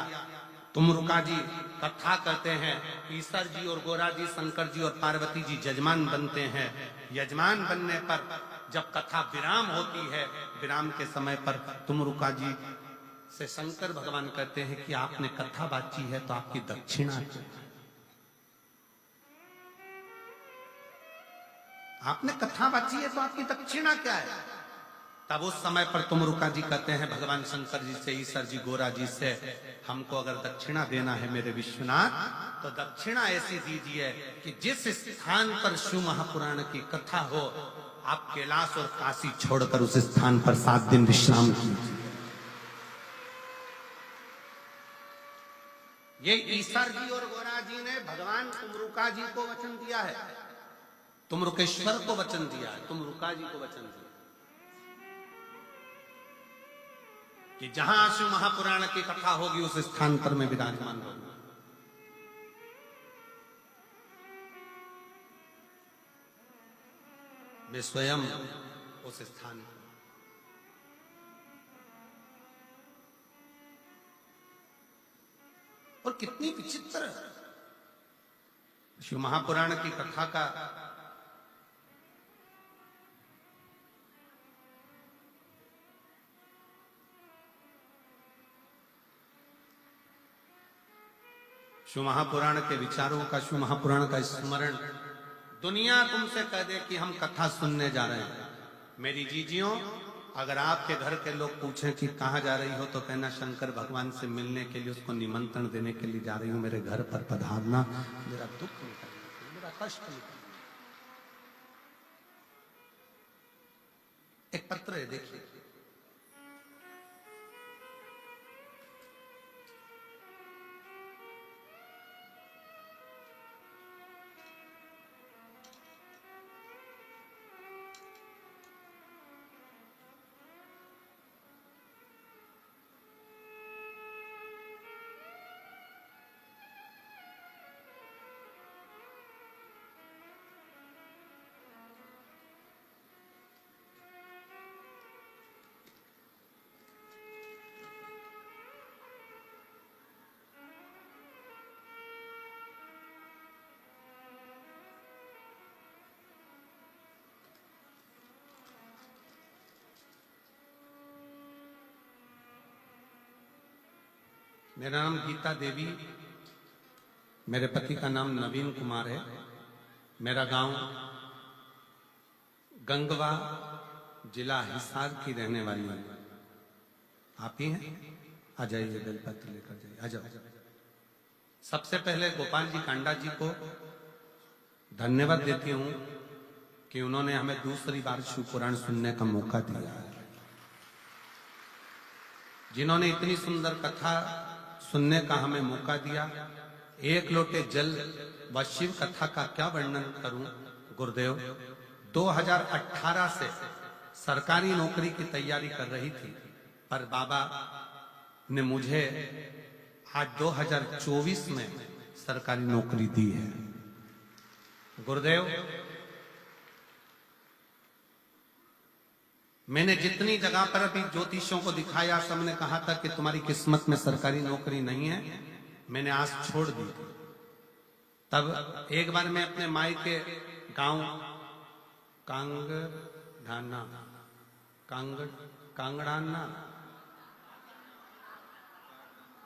Speaker 1: तुमरुका जी कथा कहते हैं, ईश्वर जी और गोरा जी, शंकर जी और पार्वती जी यजमान बनते हैं। यजमान बनने पर जब कथा विराम होती है, विराम के समय पर तुमरुका जी से शंकर भगवान कहते हैं कि आपने कथा बाची है तो आपकी दक्षिणा क्या? आपने कथा बाची है तो आपकी दक्षिणा क्या है? तब उस समय पर तुमरुका जी कहते हैं भगवान शंकर जी से, ईश्वर जी गोरा जी से, हमको अगर दक्षिणा देना है मेरे विश्वनाथ, तो दक्षिणा ऐसी दीजिए कि जिस स्थान पर शिव महापुराण की कथा हो, आप कैलाश और काशी छोड़कर उस स्थान पर 7 दिन विश्राम कीजिए। ये ईश्वर जी और गोरा जी ने भगवान तुमरुका जी को वचन दिया है, तुमरुकेश्वर को वचन दिया है, तुमरुका जी को वचन दिया कि जहां शिव महापुराण की कथा होगी उस स्थान पर मैं विराजमान रहूंगा। मैं स्वयं उस स्थान पर। और कितनी विचित्र शिव महापुराण की कथा का शिव महापुराण के विचारों का, शिव महापुराण का स्मरण दुनिया तुमसे कह दे कि हम कथा सुनने जा रहे हैं। मेरी जीजियों, अगर आपके घर के लोग पूछें कि कहाँ जा रही हो तो कहना शंकर भगवान से मिलने के लिए, उसको निमंत्रण देने के लिए जा रही हूं, मेरे घर पर पधारना, मेरा दुख निकलना, मेरा कष्ट निकलना। एक पत्र है, देखिए। मेरा नाम गीता देवी, मेरे पति का नाम नवीन कुमार है। मेरा गांव गंगवा, जिला हिसार की रहने वाली है। आप ही हैं? आ जाइए, बेलपत्र लेकर जाइए, आ जाओ। सबसे पहले गोपाल जी कांडा जी को धन्यवाद देती हूं कि उन्होंने हमें दूसरी बार शिव पुराण सुनने का मौका दिया है। जिन्होंने इतनी सुंदर कथा सुनने का हमें मौका दिया। एक लोटे जल व शिव कथा का क्या वर्णन करूं गुरुदेव। 2018 से सरकारी नौकरी की तैयारी कर रही थी, पर बाबा ने मुझे आज 2024 में सरकारी नौकरी दी है। गुरुदेव, मैंने जितनी जगह पर अभी ज्योतिषियों को दिखाया, सबने कहा था कि तुम्हारी किस्मत में सरकारी नौकरी नहीं है। मैंने आस छोड़ दी। तब एक बार मैं अपने माई के गांव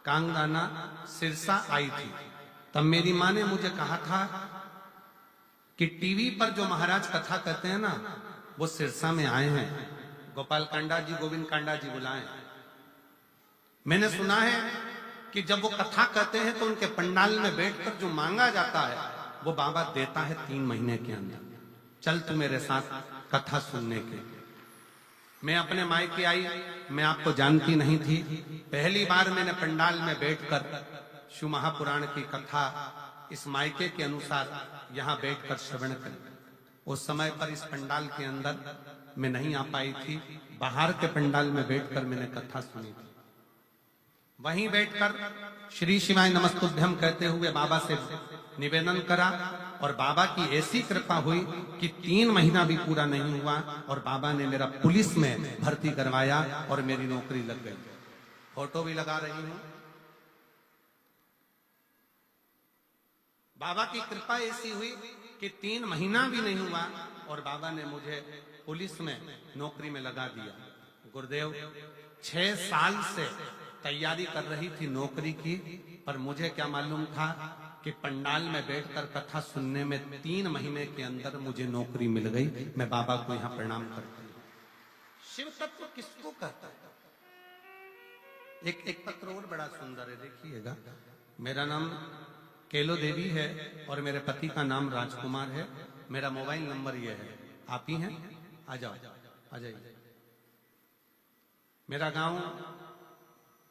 Speaker 1: कांगड़ाना सिरसा आई थी। तब मेरी माँ ने मुझे कहा था कि टीवी पर जो महाराज कथा कहते हैं ना, वो सिरसा में आए हैं। गोपाल कांडा जी, गोविंद कांडा जी बुलाएं। मैंने सुना है कि जब वो कथा कहते हैं तो उनके पंडाल में बैठकर जो मांगा जाता है वो बाबा देता है 3 महीने के अंदर। चल तू मेरे साथ कथा सुनने के। मैं अपने मायके आई, मैं आपको जानती नहीं थी। पहली बार मैंने पंडाल में बैठकर शिव महापुराण की कथा इस मायके के अनुसार यहाँ बैठकर श्रवण करी। उस समय पर इस पंडाल के अंदर मैं नहीं आ पाई थी। बाहर के पंडाल में बैठकर मैंने कथा सुनी थी। वहीं बैठकर श्री शिवाय नमस्तुभ्यम कहते हुए बाबा से निवेदन करा, और बाबा की ऐसी कृपा हुई कि 3 महीना भी पूरा नहीं हुआ और बाबा ने मेरा पुलिस में भर्ती करवाया और मेरी नौकरी लग गई। फोटो भी लगा रही हूं। बाबा की कृपा ऐसी हुई कि 3 महीना भी नहीं हुआ और बाबा ने मुझे पुलिस में नौकरी में लगा दिया। गुरुदेव, 6 साल से तैयारी कर रही थी नौकरी की, पर मुझे क्या मालूम था कि पंडाल में बैठकर कथा सुनने में 3 महीने के अंदर मुझे नौकरी मिल गई। मैं बाबा को यहाँ प्रणाम करती हूँ। शिव तत्व किसको कहता है? एक पत्र और बड़ा सुंदर है, देखिएगा। मेरा नाम केलो देवी है और मेरे पति का नाम राजकुमार है। मेरा मोबाइल नंबर ये है। आप ही हैं? आ जाओ, आ जाइए। मेरा गांव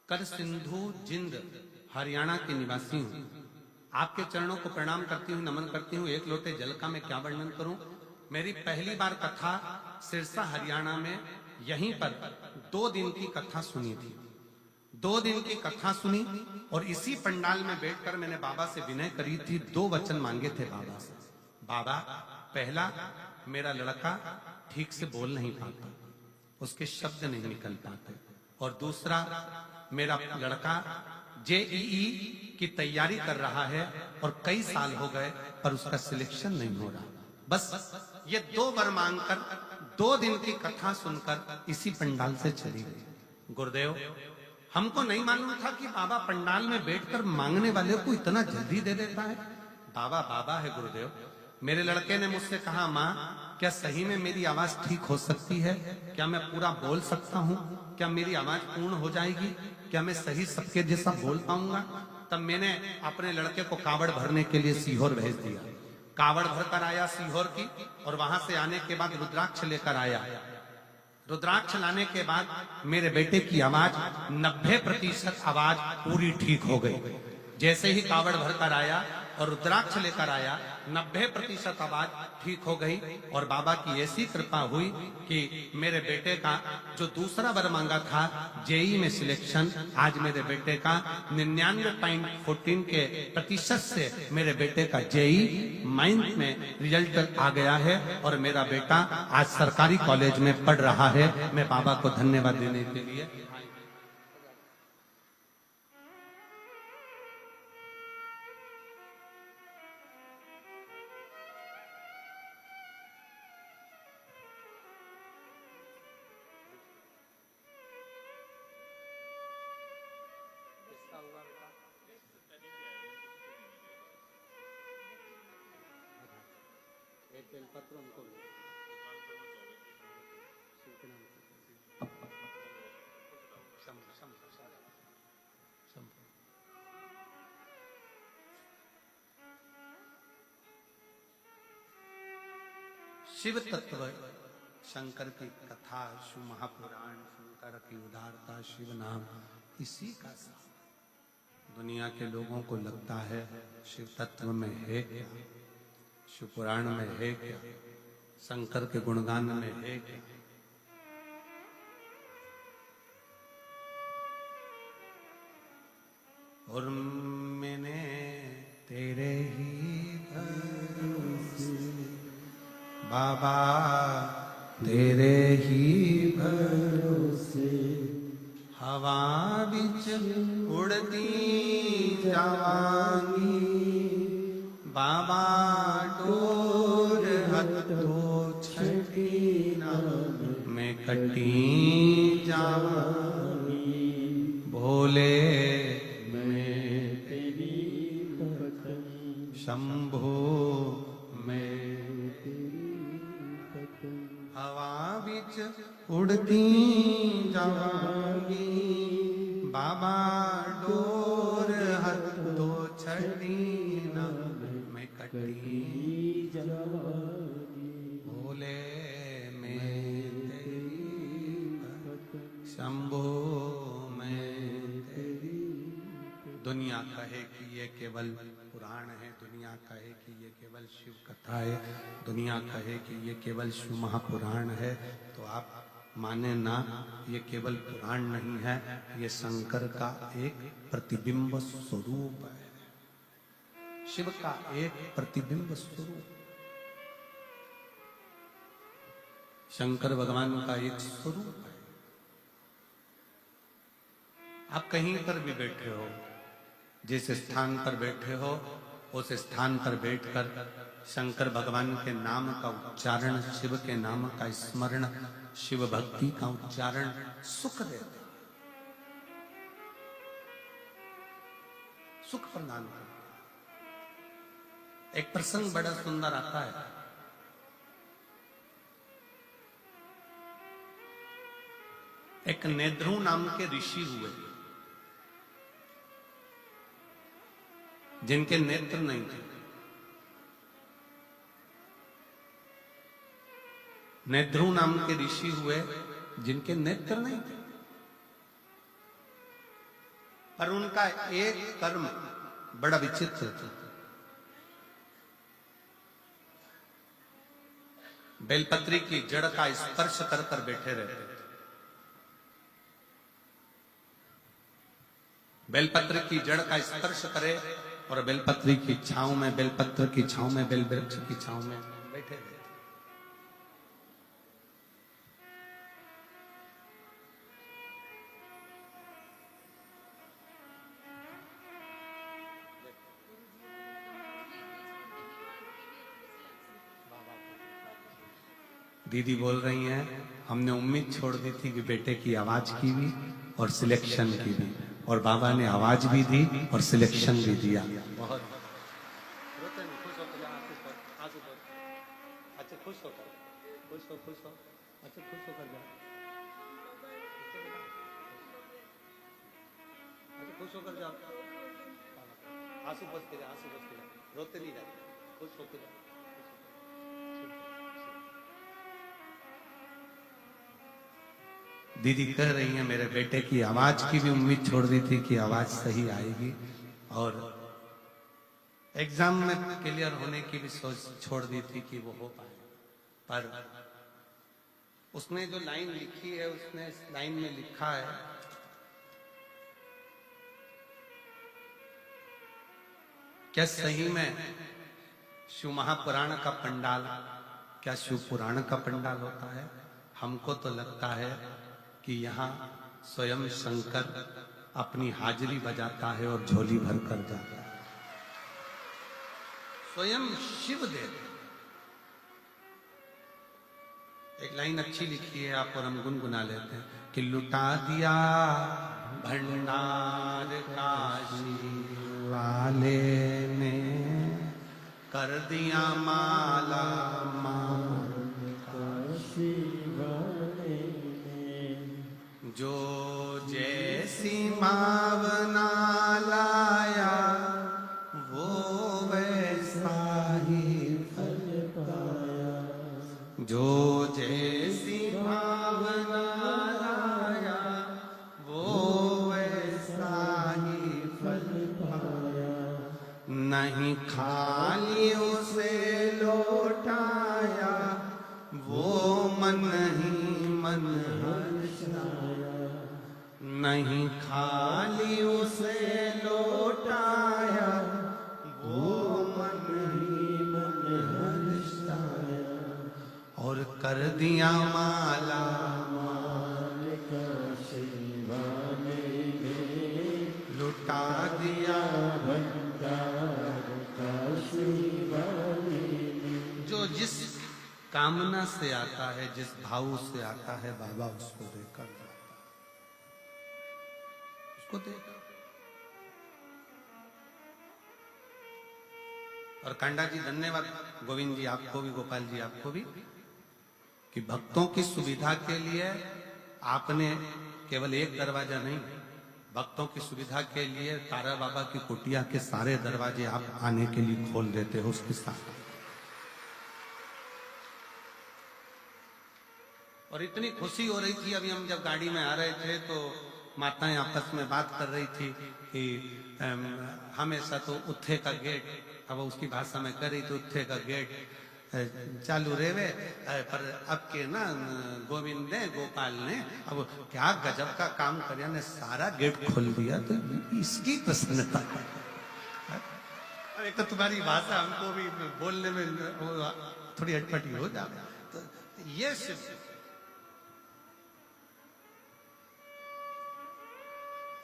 Speaker 1: कर सिंधु जिंद हरियाणा के निवासी हूं। आपके चरणों को प्रणाम करती हूँ, नमन करती हूँ। एक लोटे जल का मैं क्या वर्णन करूं। मेरी पहली बार कथा सिरसा हरियाणा में यहीं पर 2 दिन की कथा सुनी थी। 2 दिन की कथा सुनी और इसी पंडाल में बैठकर मैंने बाबा से विनय करी थी। 2 वचन मांगे थे बाबा से। बाबा, पहला, मेरा लड़का ठीक से बोल नहीं पाता, उसके शब्द नहीं निकल पाते, और दूसरा, मेरा लड़का जेईई की तैयारी कर रहा है और कई साल हो गए पर उसका सिलेक्शन नहीं हो रहा। बस ये 2 वर मांगकर 2 दिन की कथा सुनकर इसी पंडाल से चली गई। गुरुदेव, हमको नहीं मालूम था कि बाबा पंडाल में बैठकर मांगने वाले को इतना जल्दी दे देता है। बाबा बाबा है गुरुदेव। मेरे लड़के ने मुझसे कहा, माँ क्या सही में मेरी आवाज ठीक हो सकती है? क्या मैं पूरा बोल सकता हूँ? क्या मेरी आवाज पूर्ण हो जाएगी? क्या मैं सही सबके जैसा बोल पाऊंगा? तब मैंने अपने लड़के को कावड़ भरने के लिए सीहोर भेज दिया। कावड़ भरकर आया सीहोर की, और वहां से आने के बाद रुद्राक्ष लेकर आया। रुद्राक्ष लाने के बाद मेरे बेटे की आवाज 90% आवाज पूरी ठीक हो गई। जैसे ही कावड़ भरकर आया और रुद्राक्ष लेकर आया, 90% आवाज ठीक हो गई। और बाबा की ऐसी कृपा हुई कि मेरे बेटे का जो दूसरा वर मांगा था जेई में सिलेक्शन, आज मेरे बेटे का 99.14 के प्रतिशत से मेरे बेटे का जेई माइंस में रिजल्ट आ गया है। और मेरा बेटा आज सरकारी कॉलेज में पढ़ रहा है। मैं बाबा को धन्यवाद देने के लिए बेलपत्र उनको शिव तत्व शंकर की कथा, शिव महापुराण, शंकर की उदारता, शिव नाम, इसी का सार दुनिया के लोगों को लगता है शिव तत्व में है क्या, शिव पुराण में है क्या, शंकर के गुणगान में है क्या। और मैंने तेरे ही भरोसे बाबा, तेरे ही भरोसे हवा बिच उड़ती जावांगी बाबा, डोर हथो छठी ना मैं कटी जावांगी भोले, मैं तेरी शंभो, मैं हवा बिच उड़ती जावांगी बाबा, डोर हथो छठी ना मैं कटी जावांगी भोले, मैं तेरी शंभो, मैं तेरी। दुनिया कहे कि ये केवल पुराण है, दुनिया कहे कि ये केवल शिव कथा है, दुनिया कहे कि ये केवल शिव महापुराण है, तो आप माने ना, ये केवल पुराण नहीं है, ये शंकर का एक प्रतिबिंब स्वरूप है, शिव का एक प्रतिबिंब स्वरूप, शंकर भगवान का एक स्वरूप है। आप कहीं पर भी बैठे हो, जिस स्थान पर बैठे हो उस स्थान पर बैठकर शंकर भगवान के नाम का उच्चारण, शिव के नाम का स्मरण, शिव भक्ति का उच्चारण सुख देता, सुख प्रदान करता। एक प्रसंग बड़ा सुंदर आता है। एक नेद्रू नाम के ऋषि हुए जिनके नेत्र नहीं थे। नेद्रू नाम के ऋषि हुए जिनके नेत्र नहीं थे, पर उनका एक कर्म बड़ा विचित्र था। बेलपत्री की जड़ का स्पर्श कर कर बैठे रहते थे। बेलपत्र की जड़ का स्पर्श करे और बेलपत्री की छांव में, बेलपत्र की छांव में, बेल वृक्ष की छांव में बैठे रहते। दीदी बोल रही हैं, हमने उम्मीद छोड़ दी थी कि बेटे की आवाज की भी और सिलेक्शन की भी, और बाबा ने आवाज भी दी और सिलेक्शन भी दिया। बहुत अच्छा, खुश होकर, खुश हो, अच्छा खुश होकर जाओ, अच्छा खुश होकर जाओ, आंसू बच के जाओ, रोते नहीं जाते, खुश होकर जाओ। दीदी कह रही है मेरे बेटे की आवाज की भी उम्मीद छोड़ दी थी कि आवाज सही आएगी, और एग्जाम में क्लियर होने की भी सोच छोड़ दी थी कि वो हो पाए, पर उसने जो लाइन लिखी है, उसने इस लाइन में लिखा है, क्या सही में शिव महापुराण का पंडाल क्या शिव पुराण का पंडाल होता है? हमको तो लगता है कि यहाँ स्वयं शंकर अपनी हाजिरी बजाता है और झोली भर कर जाता है, स्वयं शिव देव। एक लाइन अच्छी लिखी है, आप और हम गुनगुना लेते हैं कि लुटा दिया भंडार काशी वाले ने, कर दिया माला माल काशी वाले ने, जो जैसी मावना लाया वो वैसा ही फल पाया, जो जैसी भावना लाया वो वैसा ही फल पाया, नहीं खाली उसे लौटाया वो मन ही मन हर्षाया, नहीं खाली उसे लौटाया वो मन ही मन हर्षाया, और कर दिया माला माल काशी वाले ने, लुटा दिया भंडार काशी वाले ने। जो जिस कामना से आता है, जिस भाव से आता है, बाबा उसको देकर जाता है, उसको देकर। और कांडा जी धन्यवाद, गोविंद जी आपको भी, गोपाल जी आपको भी, कि भक्तों की सुविधा के लिए आपने केवल एक दरवाजा नहीं, भक्तों की सुविधा के लिए तारा बाबा की कुटिया के सारे दरवाजे आप आने के लिए खोल देते हो उसके साथ। और इतनी खुशी हो रही थी, अभी हम जब गाड़ी में आ रहे थे तो माताएं आपस में बात कर रही थी कि हमेशा तो उत्थे का गेट, अब उसकी भाषा में कर रही थी, उत्थे का गेट चालू रेवे, पर अब के ना गोविंद ने, गोपाल ने अब क्या गजब का काम कर ने, सारा गेट खोल दिया, तो इसकी प्रसन्नता। एक तो तुम्हारी भाषा हमको भी बोलने में थोड़ी अटपटी हो जाए, तो ये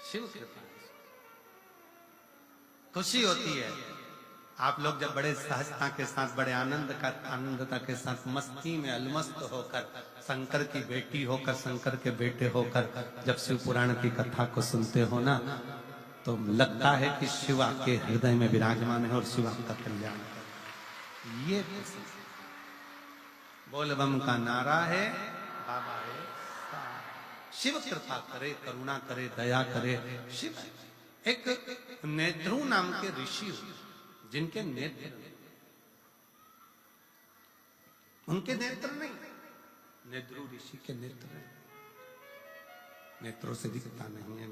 Speaker 1: शिव कृपा, खुशी होती है। आप लोग जब बड़े सहजता के साथ, बड़े आनंदता के साथ, मस्ती में अलमस्त होकर, शंकर की बेटी होकर, शंकर के बेटे होकर जब शिव पुराण की कथा को सुनते हो ना, तो लगता है कि शिव आपके हृदय में विराजमान है और शिव आपका कल्याण कर। ये बोल बम का नारा है, बाबा है, शिव कृपा करे, करुणा करे, दया करे। शिव एक नेत्रु नाम के ऋषि जिनके नेत्र, उनके नेत्र नहीं, नेत्रु ऋषि के नेत्र, नेत्रों से दिखता नहीं है।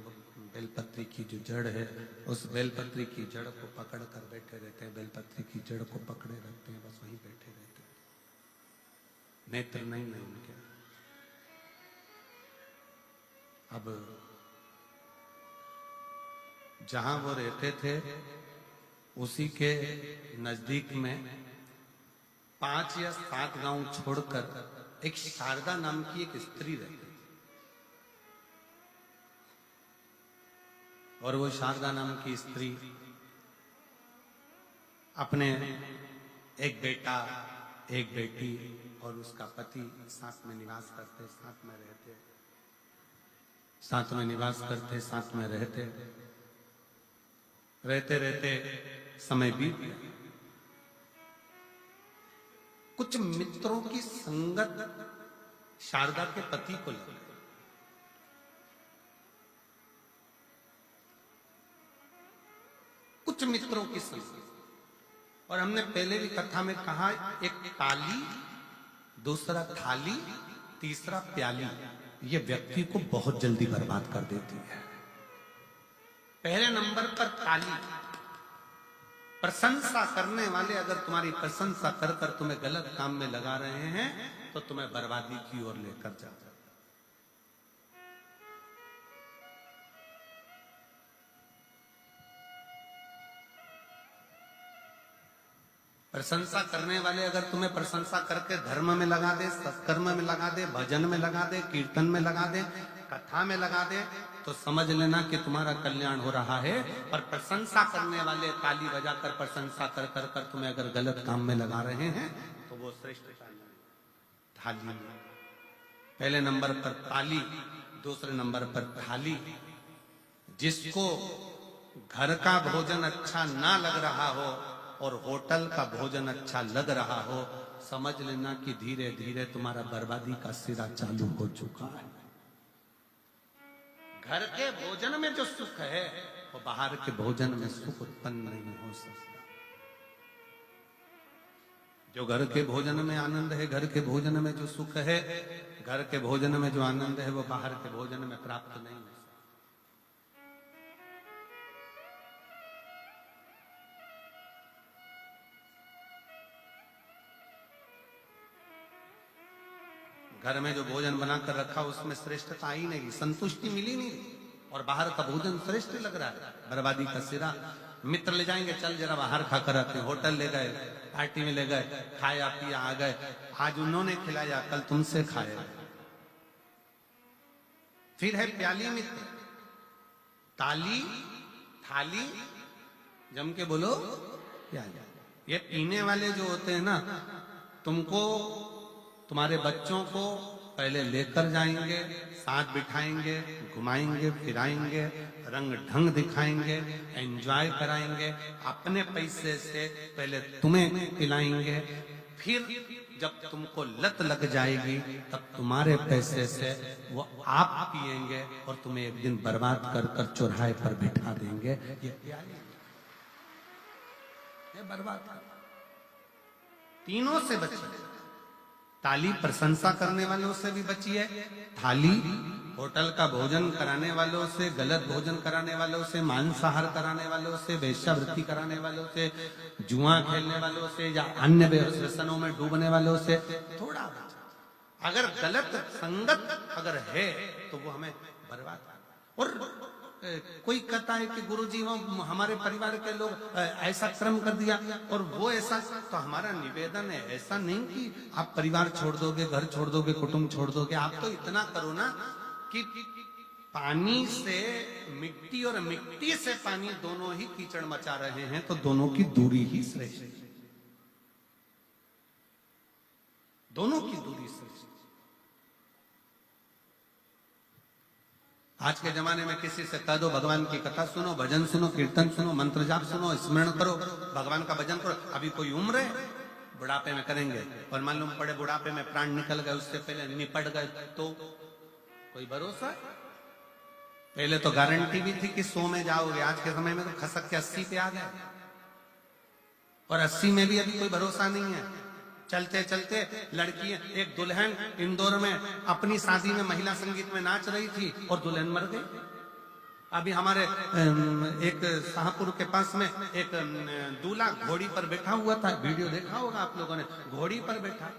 Speaker 1: बेलपत्री की जो जड़ है, उस बेलपत्री की जड़ को पकड़ कर बैठे रहते हैं, बेलपत्री की जड़ को पकड़े रहते हैं, बस वहीं बैठे रहते हैं, नेत्र नहीं है उनके। अब जहां वो रहते थे उसी के नजदीक में 5 या 7 गांव छोड़कर एक शारदा नाम की एक स्त्री रहती, और वो शारदा नाम की स्त्री अपने एक बेटा, एक बेटी और उसका पति साथ में निवास करते, साथ में रहते। साथ में निवास करते, साथ में रहते रहते रहते समय बीत गया। कुछ मित्रों की संगत शारदा के पति को लगी। कुछ मित्रों की संगत, और हमने पहले भी कथा में कहा, एक ताली, दूसरा थाली, तीसरा प्याली, ये व्यक्ति को बहुत जल्दी बर्बाद कर देती है। पहले नंबर पर ताली, प्रशंसा करने वाले अगर तुम्हारी प्रशंसा कर कर तुम्हें गलत काम में लगा रहे हैं तो तुम्हें बर्बादी की ओर लेकर जाता है। प्रशंसा करने वाले अगर तुम्हें प्रशंसा करके धर्म में लगा दे, सत्कर्म में लगा दे, भजन में लगा दे, कीर्तन में लगा दे, कथा में लगा दे, तो समझ लेना कि तुम्हारा कल्याण हो रहा है। पर प्रशंसा करने वाले ताली बजाकर प्रशंसा कर कर कर तुम्हें अगर गलत काम में लगा रहे हैं तो वो श्रेष्ठ थाली। पहले नंबर पर ताली, दूसरे नंबर पर थाली। जिसको घर का भोजन अच्छा ना लग रहा हो और होटल का भोजन अच्छा लग रहा हो, समझ लेना कि धीरे धीरे तुम्हारा बर्बादी का सिरा चालू हो चुका है। घर के भोजन में जो सुख है वो बाहर के भोजन में सुख उत्पन्न नहीं हो सकता। जो घर के भोजन में आनंद है, घर के भोजन में जो सुख है, घर के भोजन में जो आनंद है, वो बाहर के भोजन में प्राप्त नहीं हो सकता। घर में जो भोजन बनाकर रखा उसमें श्रेष्ठता आई नहीं, संतुष्टि मिली नहीं, और बाहर का भोजन श्रेष्ठ लग रहा है, बर्बादी का सिरा। मित्र ले जाएंगे, चल जरा बाहर खाकर आते हैं, होटल ले गए, पार्टी में ले गए, खाया पिया आ गए, आज उन्होंने खिलाया, कल तुमसे खाया। फिर है प्याली मित्र, ताली, थाली, जम के बोलो प्याली। ये पीने वाले जो होते हैं ना, तुमको, तुम्हारे बच्चों को पहले लेकर जाएंगे, साथ बिठाएंगे, घुमाएंगे, फिराएंगे, रंग ढंग दिखाएंगे, एंजॉय कराएंगे, अपने पैसे से पहले तुम्हें पिलाएंगे, फिर जब तुमको लत लग जाएगी तब तुम्हारे पैसे से वो आप पिएंगे और तुम्हें एक दिन बर्बाद कर कर चौराहे पर बिठा देंगे। ये बर्बाद कर, तीनों से बचिए। ताली प्रशंसा करने वालों से भी बचिए, थाली होटल का भोजन कराने वालों से, गलत भोजन कराने वालों से, मांसाहार कराने वालों से, वेश्यावृत्ति कराने वालों से, जुआ खेलने वालों से या अन्य व्यसनों में डूबने वालों से थोड़ा बचा। अगर गलत संगत अगर है तो वो हमें बर्बाद कर। और कोई कहता है कि गुरुजी वो हमारे परिवार के लोग ऐसा कर्म कर दिया और वो ऐसा, तो हमारा निवेदन है ऐसा नहीं कि आप परिवार छोड़ दोगे, घर छोड़ दोगे, कुटुंब छोड़ दोगे। आप तो इतना करो ना कि पानी से मिट्टी और मिट्टी से पानी दोनों ही कीचड़ मचा रहे हैं, तो दोनों की दूरी ही श्रेष्ठ, दोनों की दूरी श्रेष्ठ। आज के जमाने में किसी से कह दो भगवान की कथा सुनो, भजन सुनो, कीर्तन सुनो, मंत्र जाप सुनो, स्मरण करो, भगवान का भजन करो, अभी कोई उम्र है, बुढ़ापे में करेंगे, और मालूम पड़े बुढ़ापे में प्राण निकल गए, उससे पहले निपट गए, तो कोई भरोसा है? पहले तो गारंटी भी थी कि 100 में जाओगे, आज के समय में तो खसक के 80 पे आ गए, और 80 में भी अभी कोई भरोसा नहीं है। चलते चलते लड़की, एक दुल्हन इंदौर में अपनी शादी में महिला संगीत में नाच रही थी और दुल्हन मर गई। अभी हमारे एक शाहपुर के पास में एक दूल्हा घोड़ी पर बैठा हुआ था, वीडियो देखा होगा आप लोगों ने, घोड़ी पर बैठा,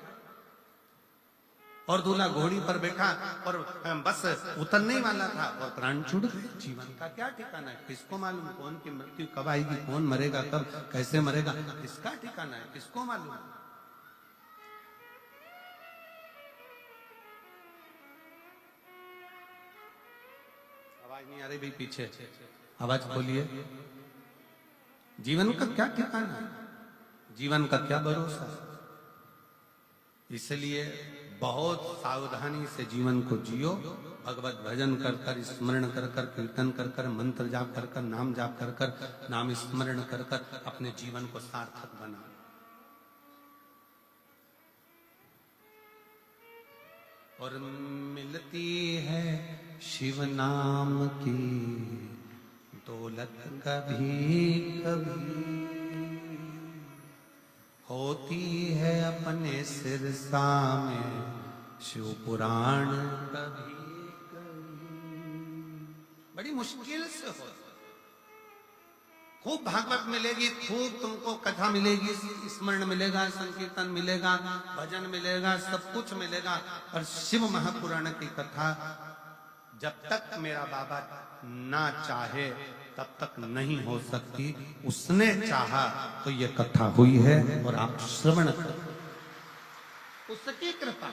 Speaker 1: और दूल्हा घोड़ी पर बैठा और बस उतरने ही वाला था और प्राण छूट गए। जीवन का क्या ठिकाना है, किसको मालूम कौन की मृत्यु कब आएगी, कौन मरेगा कब, कैसे मरेगा, किसका ठिकाना है, किसको मालूम। आवाज नहीं आ रही भाई, पीछे आवाज खोलिए। जीवन का क्या ठिकाना है, जीवन का क्या भरोसा। इसलिए बहुत सावधानी से जीवन को जियो, भगवत भजन कर कर, स्मरण कर कर, कीर्तन कर कर, मंत्र जाप कर कर, नाम जाप कर कर, नाम स्मरण कर कर अपने जीवन को सार्थक बना। और मिलती है शिव नाम की दौलत कभी कभी, होती है अपने सिरसा में शिव पुराण कभी कभी। बड़ी मुश्किल से हो। खूब भागवत मिलेगी, खूब तुमको कथा मिलेगी, स्मरण मिलेगा, संकीर्तन मिलेगा, भजन मिलेगा, सब कुछ मिलेगा, और शिव महापुराण की कथा जब तक मेरा बाबा ना चाहे तब तक नहीं हो सकती। उसने चाहा तो ये कथा हुई है और आप श्रवण करो, उसकी कृपा।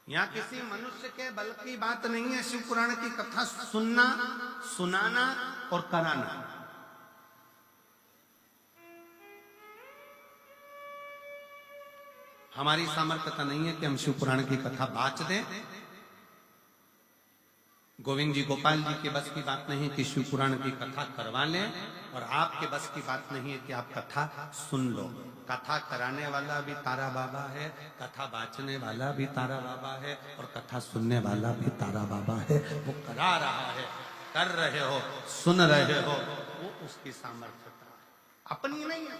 Speaker 1: यहाँ किसी मनुष्य के बल की बात नहीं है। शिव पुराण की कथा सुनना, सुनाना और कराना। हमारी सामर्थ्यता नहीं है कि हम शिव पुराण की कथा बाच दें। गोविंद जी गोपाल जी के बस की बात नहीं कि शिव पुराण की कथा करवा लें, और आपके बस की बात नहीं है कि आप कथा सुन लो। कथा कराने वाला भी तारा बाबा है, कथा बाचने वाला भी तारा बाबा है, और कथा सुनने वाला भी तारा बाबा है। वो करा रहा है, कर रहे हो, सुन रहे हो, वो उसकी सामर्थ्यता अपनी नहीं है।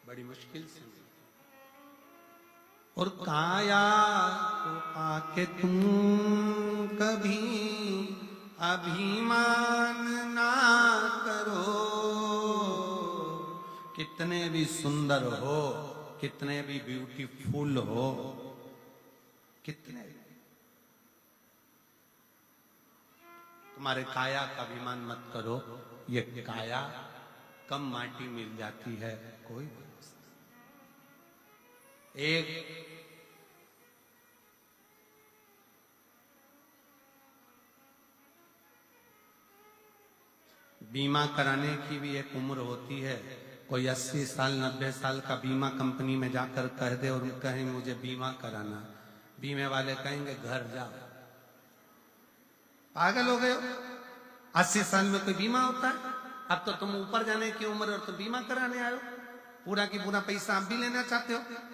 Speaker 1: बड़ी मुश्किल से। और काया को पाके तुम कभी अभिमान ना करो। कितने भी सुंदर हो, कितने भी ब्यूटीफुल हो, कितने तुम्हारे काया का अभिमान मत करो। ये काया कम माटी मिल जाती है, कोई एक बीमा कराने की भी एक उम्र होती है। कोई 80 साल 90 साल का बीमा कंपनी में जाकर कह दे और कहें मुझे बीमा कराना, बीमे वाले कहेंगे घर जाओ, पागल हो गए हो। 80 साल में कोई बीमा होता है? अब तो तुम ऊपर जाने की उम्र और तुम बीमा कराने आए हो। पूरा की पूरा पैसा आप भी लेना चाहते हो।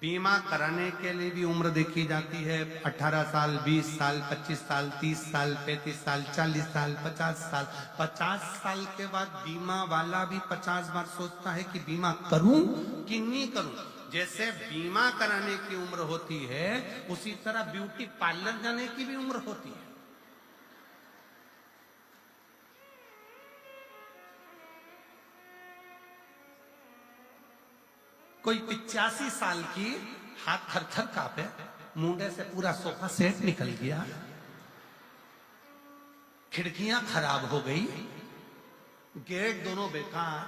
Speaker 1: बीमा कराने के लिए भी उम्र देखी जाती है। 18 साल, 20 साल, 25 साल, 30 साल, 35 साल, 40 साल, 50 साल। 50 साल के बाद बीमा वाला भी 50 बार सोचता है कि बीमा करूं कि नहीं करूं। जैसे बीमा कराने की उम्र होती है, उसी तरह ब्यूटी पार्लर जाने की भी उम्र होती है। कोई 85 साल की, हाथ थर थर कांपे, मुंडे से पूरा सोफा सेट निकल गया, खिड़कियां खराब हो गई, गेट दोनों बेकार,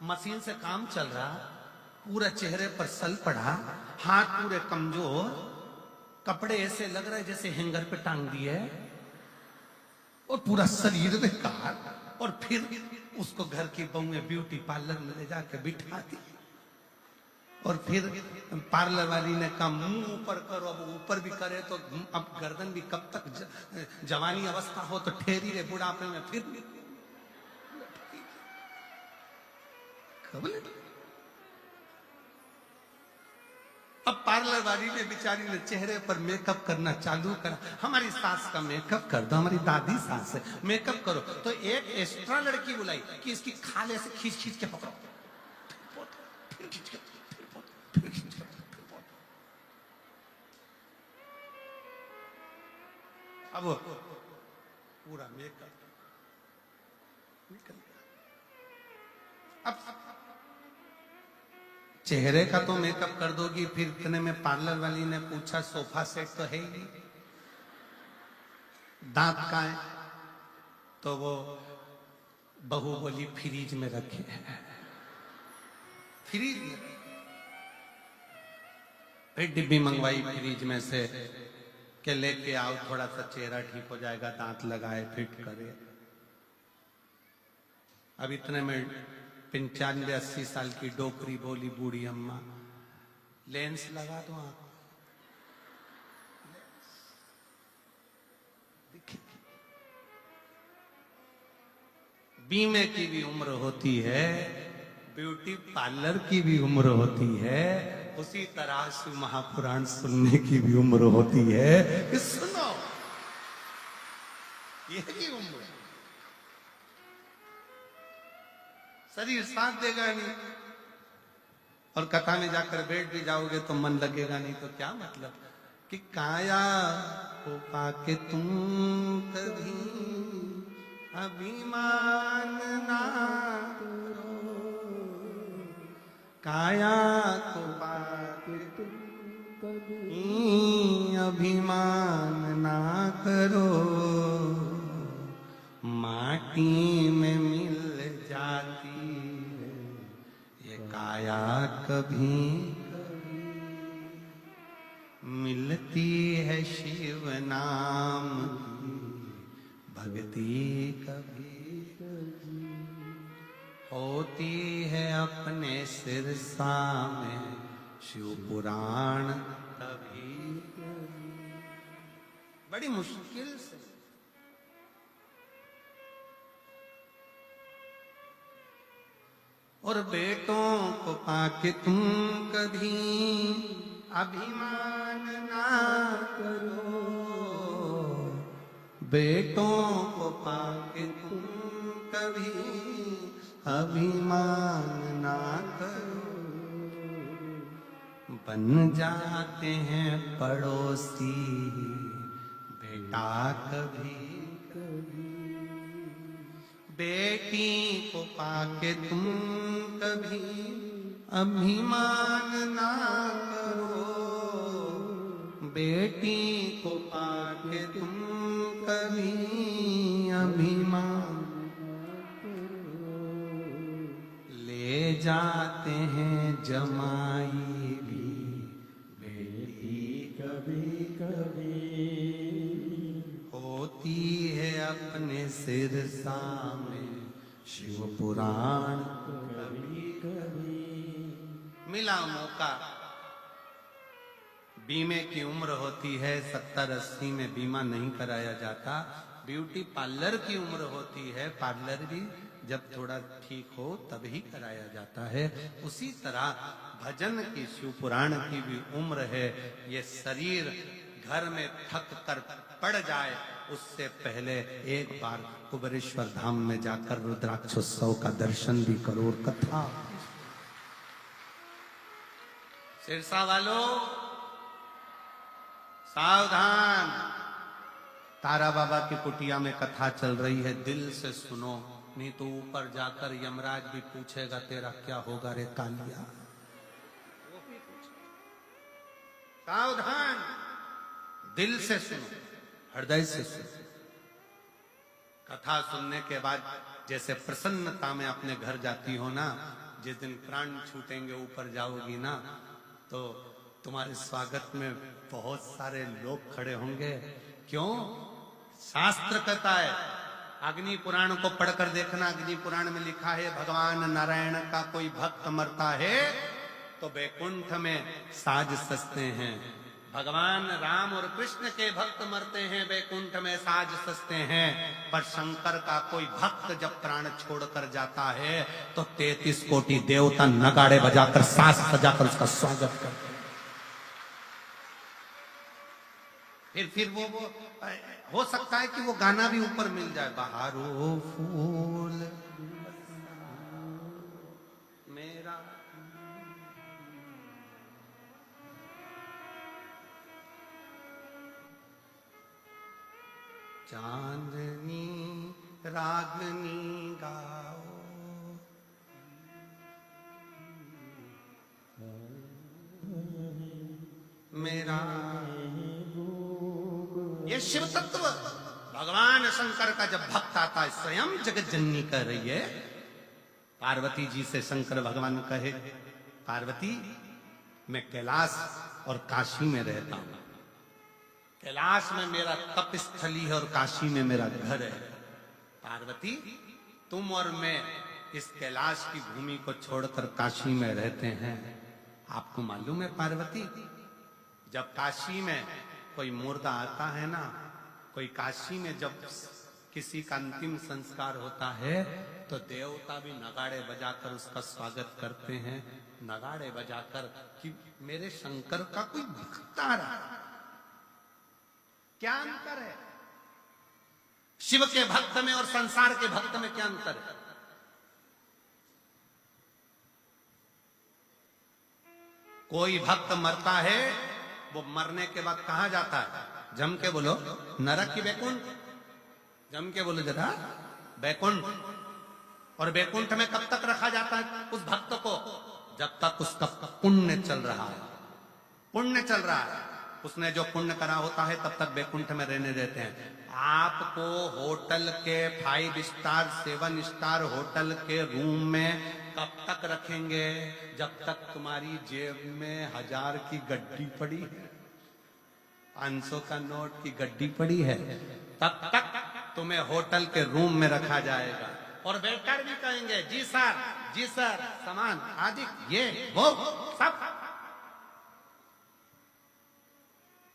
Speaker 1: मशीन से काम चल रहा, पूरा चेहरे पर सल पड़ा, हाथ पूरे कमजोर, कपड़े ऐसे लग रहे जैसे हैंगर पे टांग दिए, और पूरा शरीर बेकार। और फिर उसको घर की बहुएं ब्यूटी पार्लर में ले जाकर बिठा दी, और फिर पार्लर वाली ने कहा मुंह ऊपर करो। अब ऊपर भी करे तो अब गर्दन भी कब तक जवानी अवस्था हो तो ठहरी रहे, बुढ़ापे में फिर अब पार्लर वाली ने बेचारी ने चेहरे पर मेकअप करना चालू करा। हमारी सास का मेकअप कर दो, हमारी दादी सास है, मेकअप करो। तो एक एक्स्ट्रा लड़की बुलाई कि इसकी खाल ऐसे खींच खींच के पकड़ो, फिर खींच के, अब पूरा मेकअप निकल गया। अब चेहरे का तो मेकअप कर दोगी, फिर इतने में पार्लर वाली ने पूछा सोफा सेट तो है ही नहीं, दांत का है? तो वो बहू बोली फ्रीज में रखे। फ्रीज में फिर डिब्बी मंगवाई फ्रीज में से के लेके आओ, थोड़ा सा चेहरा ठीक हो जाएगा, दांत लगाए, फिट करे। अब इतने में 95-80 साल की डोकरी बोली बूढ़ी अम्मा, लेंस लगा दो आंख, बीमे की भी उम्र होती है, ब्यूटी पार्लर की भी उम्र होती है, उसी तरह से महापुराण सुनने की भी उम्र होती है कि सुनो, ये भी उम्र, शरीर साथ देगा नहीं, और कथा में जाकर बैठ भी जाओगे तो मन लगेगा नहीं, तो क्या मतलब कि काया को पाके तुम कभी अभिमान ना करो, काया को पाके तुम कभी अभिमान ना करो, माटी में मिल जाती है ये काया कभी कभी, मिलती है शिव नाम की भक्ति कभी कभी, होती है अपने सिरसा में शिव पुराण कभी कभी, बड़ी मुश्किल से। और बेटों को पाके तुम कभी अभिमान ना करो, बेटों को पाके तुम कभी अभिमान ना करो, बन जाते हैं पड़ोसी बेटा कभी कभी, बेटी को पाके तुम कभी अभिमान ना करो, बेटी को पाके तुम कभी अभिमान ले जाते हैं जमाई भी बेटी कभी कभी, होती है अपने सिरसा में शिव पुराण कभी कभी। मिला मौका, बीमे की उम्र होती है 70-80 में बीमा नहीं कराया जाता, ब्यूटी पार्लर की उम्र होती है, पार्लर भी जब थोड़ा ठीक हो तभी कराया जाता है। उसी तरह भजन की शिव पुराण की भी उम्र है। ये शरीर घर में थक कर पड़ जाए उससे पहले एक बार कुबेरेश्वर धाम में जाकर रुद्राक्षोत्सव का दर्शन भी करो और कथा। सिरसा वालों सावधान, तारा बाबा की कुटिया में कथा चल रही है, दिल से सुनो, नहीं तो ऊपर जाकर यमराज भी पूछेगा तेरा क्या होगा रे कालिया। सावधान, दिल से सुनो, हृदय से सुनो। कथा सुनने के बाद जैसे प्रसन्नता में अपने घर जाती हो ना, जिस दिन प्राण छूटेंगे ऊपर जाओगी ना, तो तुम्हारे स्वागत में बहुत सारे लोग खड़े होंगे। क्यों? शास्त्र कहता है, अग्नि पुराण को पढ़कर देखना, अग्नि पुराण में लिखा है भगवान नारायण का कोई भक्त मरता है तो वैकुंठ में साज सजते हैं, भगवान राम और कृष्ण के भक्त मरते हैं वैकुंठ में साज सजते हैं, पर शंकर का कोई भक्त जब प्राण छोड़कर जाता है तो 33 कोटि देवता नगाड़े बजाकर साज सजाकर उसका स्वागत करते हैं। फिर वो हो सकता है कि वो गाना भी ऊपर मिल जाए, बहारो फूल मेरा, चांदनी रागनी गाओ, मेरा ये शिव तत्व भगवान शंकर का जब भक्त आता है, स्वयं जगत जननी कह रही है, पार्वती जी से शंकर भगवान कहे, पार्वती मैं कैलाश और काशी में रहता हूं, कैलाश में मेरा तप स्थली है और काशी में मेरा घर है, पार्वती तुम और मैं इस कैलाश की भूमि को छोड़कर काशी में रहते हैं। आपको मालूम है पार्वती, जब काशी में कोई मुर्दा आता है ना, कोई काशी में जब किसी का अंतिम संस्कार होता है तो देवता भी नगाड़े बजाकर उसका स्वागत करते हैं, नगाड़े बजाकर कि मेरे शंकर का कोई भक्त आ रहा है। क्या अंतर है शिव के भक्त में और संसार के भक्त में? क्या अंतर है? कोई भक्त मरता है, वो मरने के बाद कहां जाता है? जम के बोलो, नरक की बैकुंठ? जम के बोलो जरा, बैकुंठ। और बैकुंठ में कब तक रखा जाता है उस भक्त को? जब तक उसका पुण्य चल रहा है। पुण्य चल रहा है, उसने जो पुण्य करा होता है तब तक बैकुंठ में रहने देते हैं। आपको होटल के 5 स्टार 7 स्टार होटल के रूम में कब तक रखेंगे? जब तक तुम्हारी जेब में 1000 की गड्डी पड़ी है, 500 का नोट की गड्डी पड़ी है, तब तक तुम्हें होटल के रूम में रखा जाएगा। और वेटर भी कहेंगे जी सर, सामान आदि ये वो सब।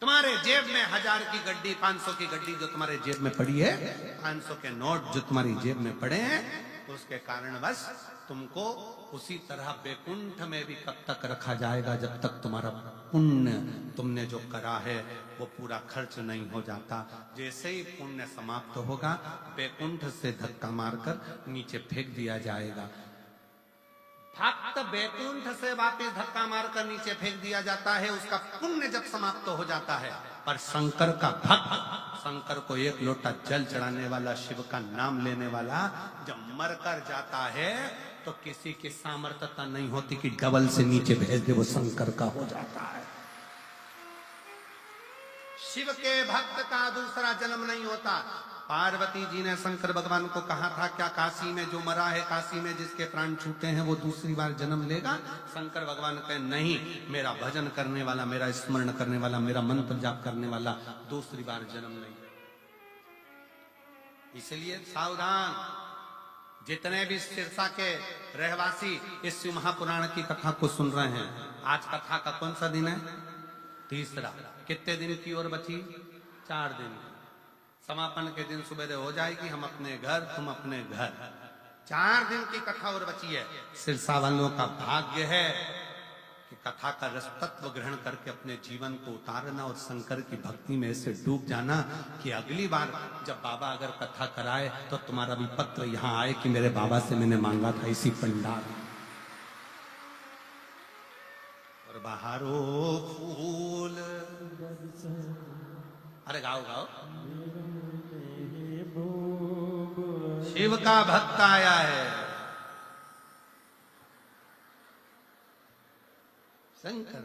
Speaker 1: तुम्हारे जेब में 1000 की गड्डी, 500 की गड्डी जो तुम्हारे जेब में पड़ी है, 500 के नोट जो तुम्हारी जेब में पड़े हैं, उसके कारण बस तुमको उसी तरह बैकुंठ में भी कब तक रखा जाएगा जब तक तुम्हारा पुण्य तुमने जो करा है वो पूरा खर्च नहीं हो जाता। जैसे ही पुण्य समाप्त होगा, बैकुंठ से धक्का मारकर नीचे फेंक दिया जाएगा। भक्त बैकुंठ से वापस धक्का मारकर नीचे फेंक दिया जाता है, उसका पुण्य जब समाप्त हो जाता है। पर शंकर का भक्त, शंकर को 1 लोटा जल चढ़ाने वाला, शिव का नाम लेने वाला जब मर कर जाता है तो किसी की सामर्थ्यता नहीं होती कि डबल से नीचे भेज दे, वो शंकर का हो जाता है। शिव के भक्त का दूसरा जन्म नहीं होता। पार्वती जी ने शंकर भगवान को कहा था, क्या काशी में जो मरा है, काशी में जिसके प्राण छूटे हैं, वो दूसरी बार जन्म लेगा? शंकर भगवान कहे नहीं, मेरा भजन करने वाला, मेरा स्मरण करने वाला, मेरा मंत्र जाप करने वाला दूसरी बार जन्म नहीं। इसलिए सावधान, जितने भी सिरसा के रहवासी इस शिव महापुराण की कथा को सुन रहे हैं, आज कथा का कौन सा दिन है? तीसरा। कितने दिन की और बची? 4 दिन। समापन के दिन सुबह हो जाएगी, हम अपने घर, तुम अपने घर। 4 दिन की कथा और बची है। सिरसा वालों का भाग्य है कि कथा का रस तत्व ग्रहण करके अपने जीवन को उतारना और शंकर की भक्ति में ऐसे डूब जाना कि अगली बार जब बाबा अगर कथा कराए तो तुम्हारा भी पत्र यहाँ आए कि मेरे बाबा से मैंने मांगा था इसी पंडाल। और बहारो फूल, अरे गाओ गाओ। शिव का भक्त आया है, शंकर।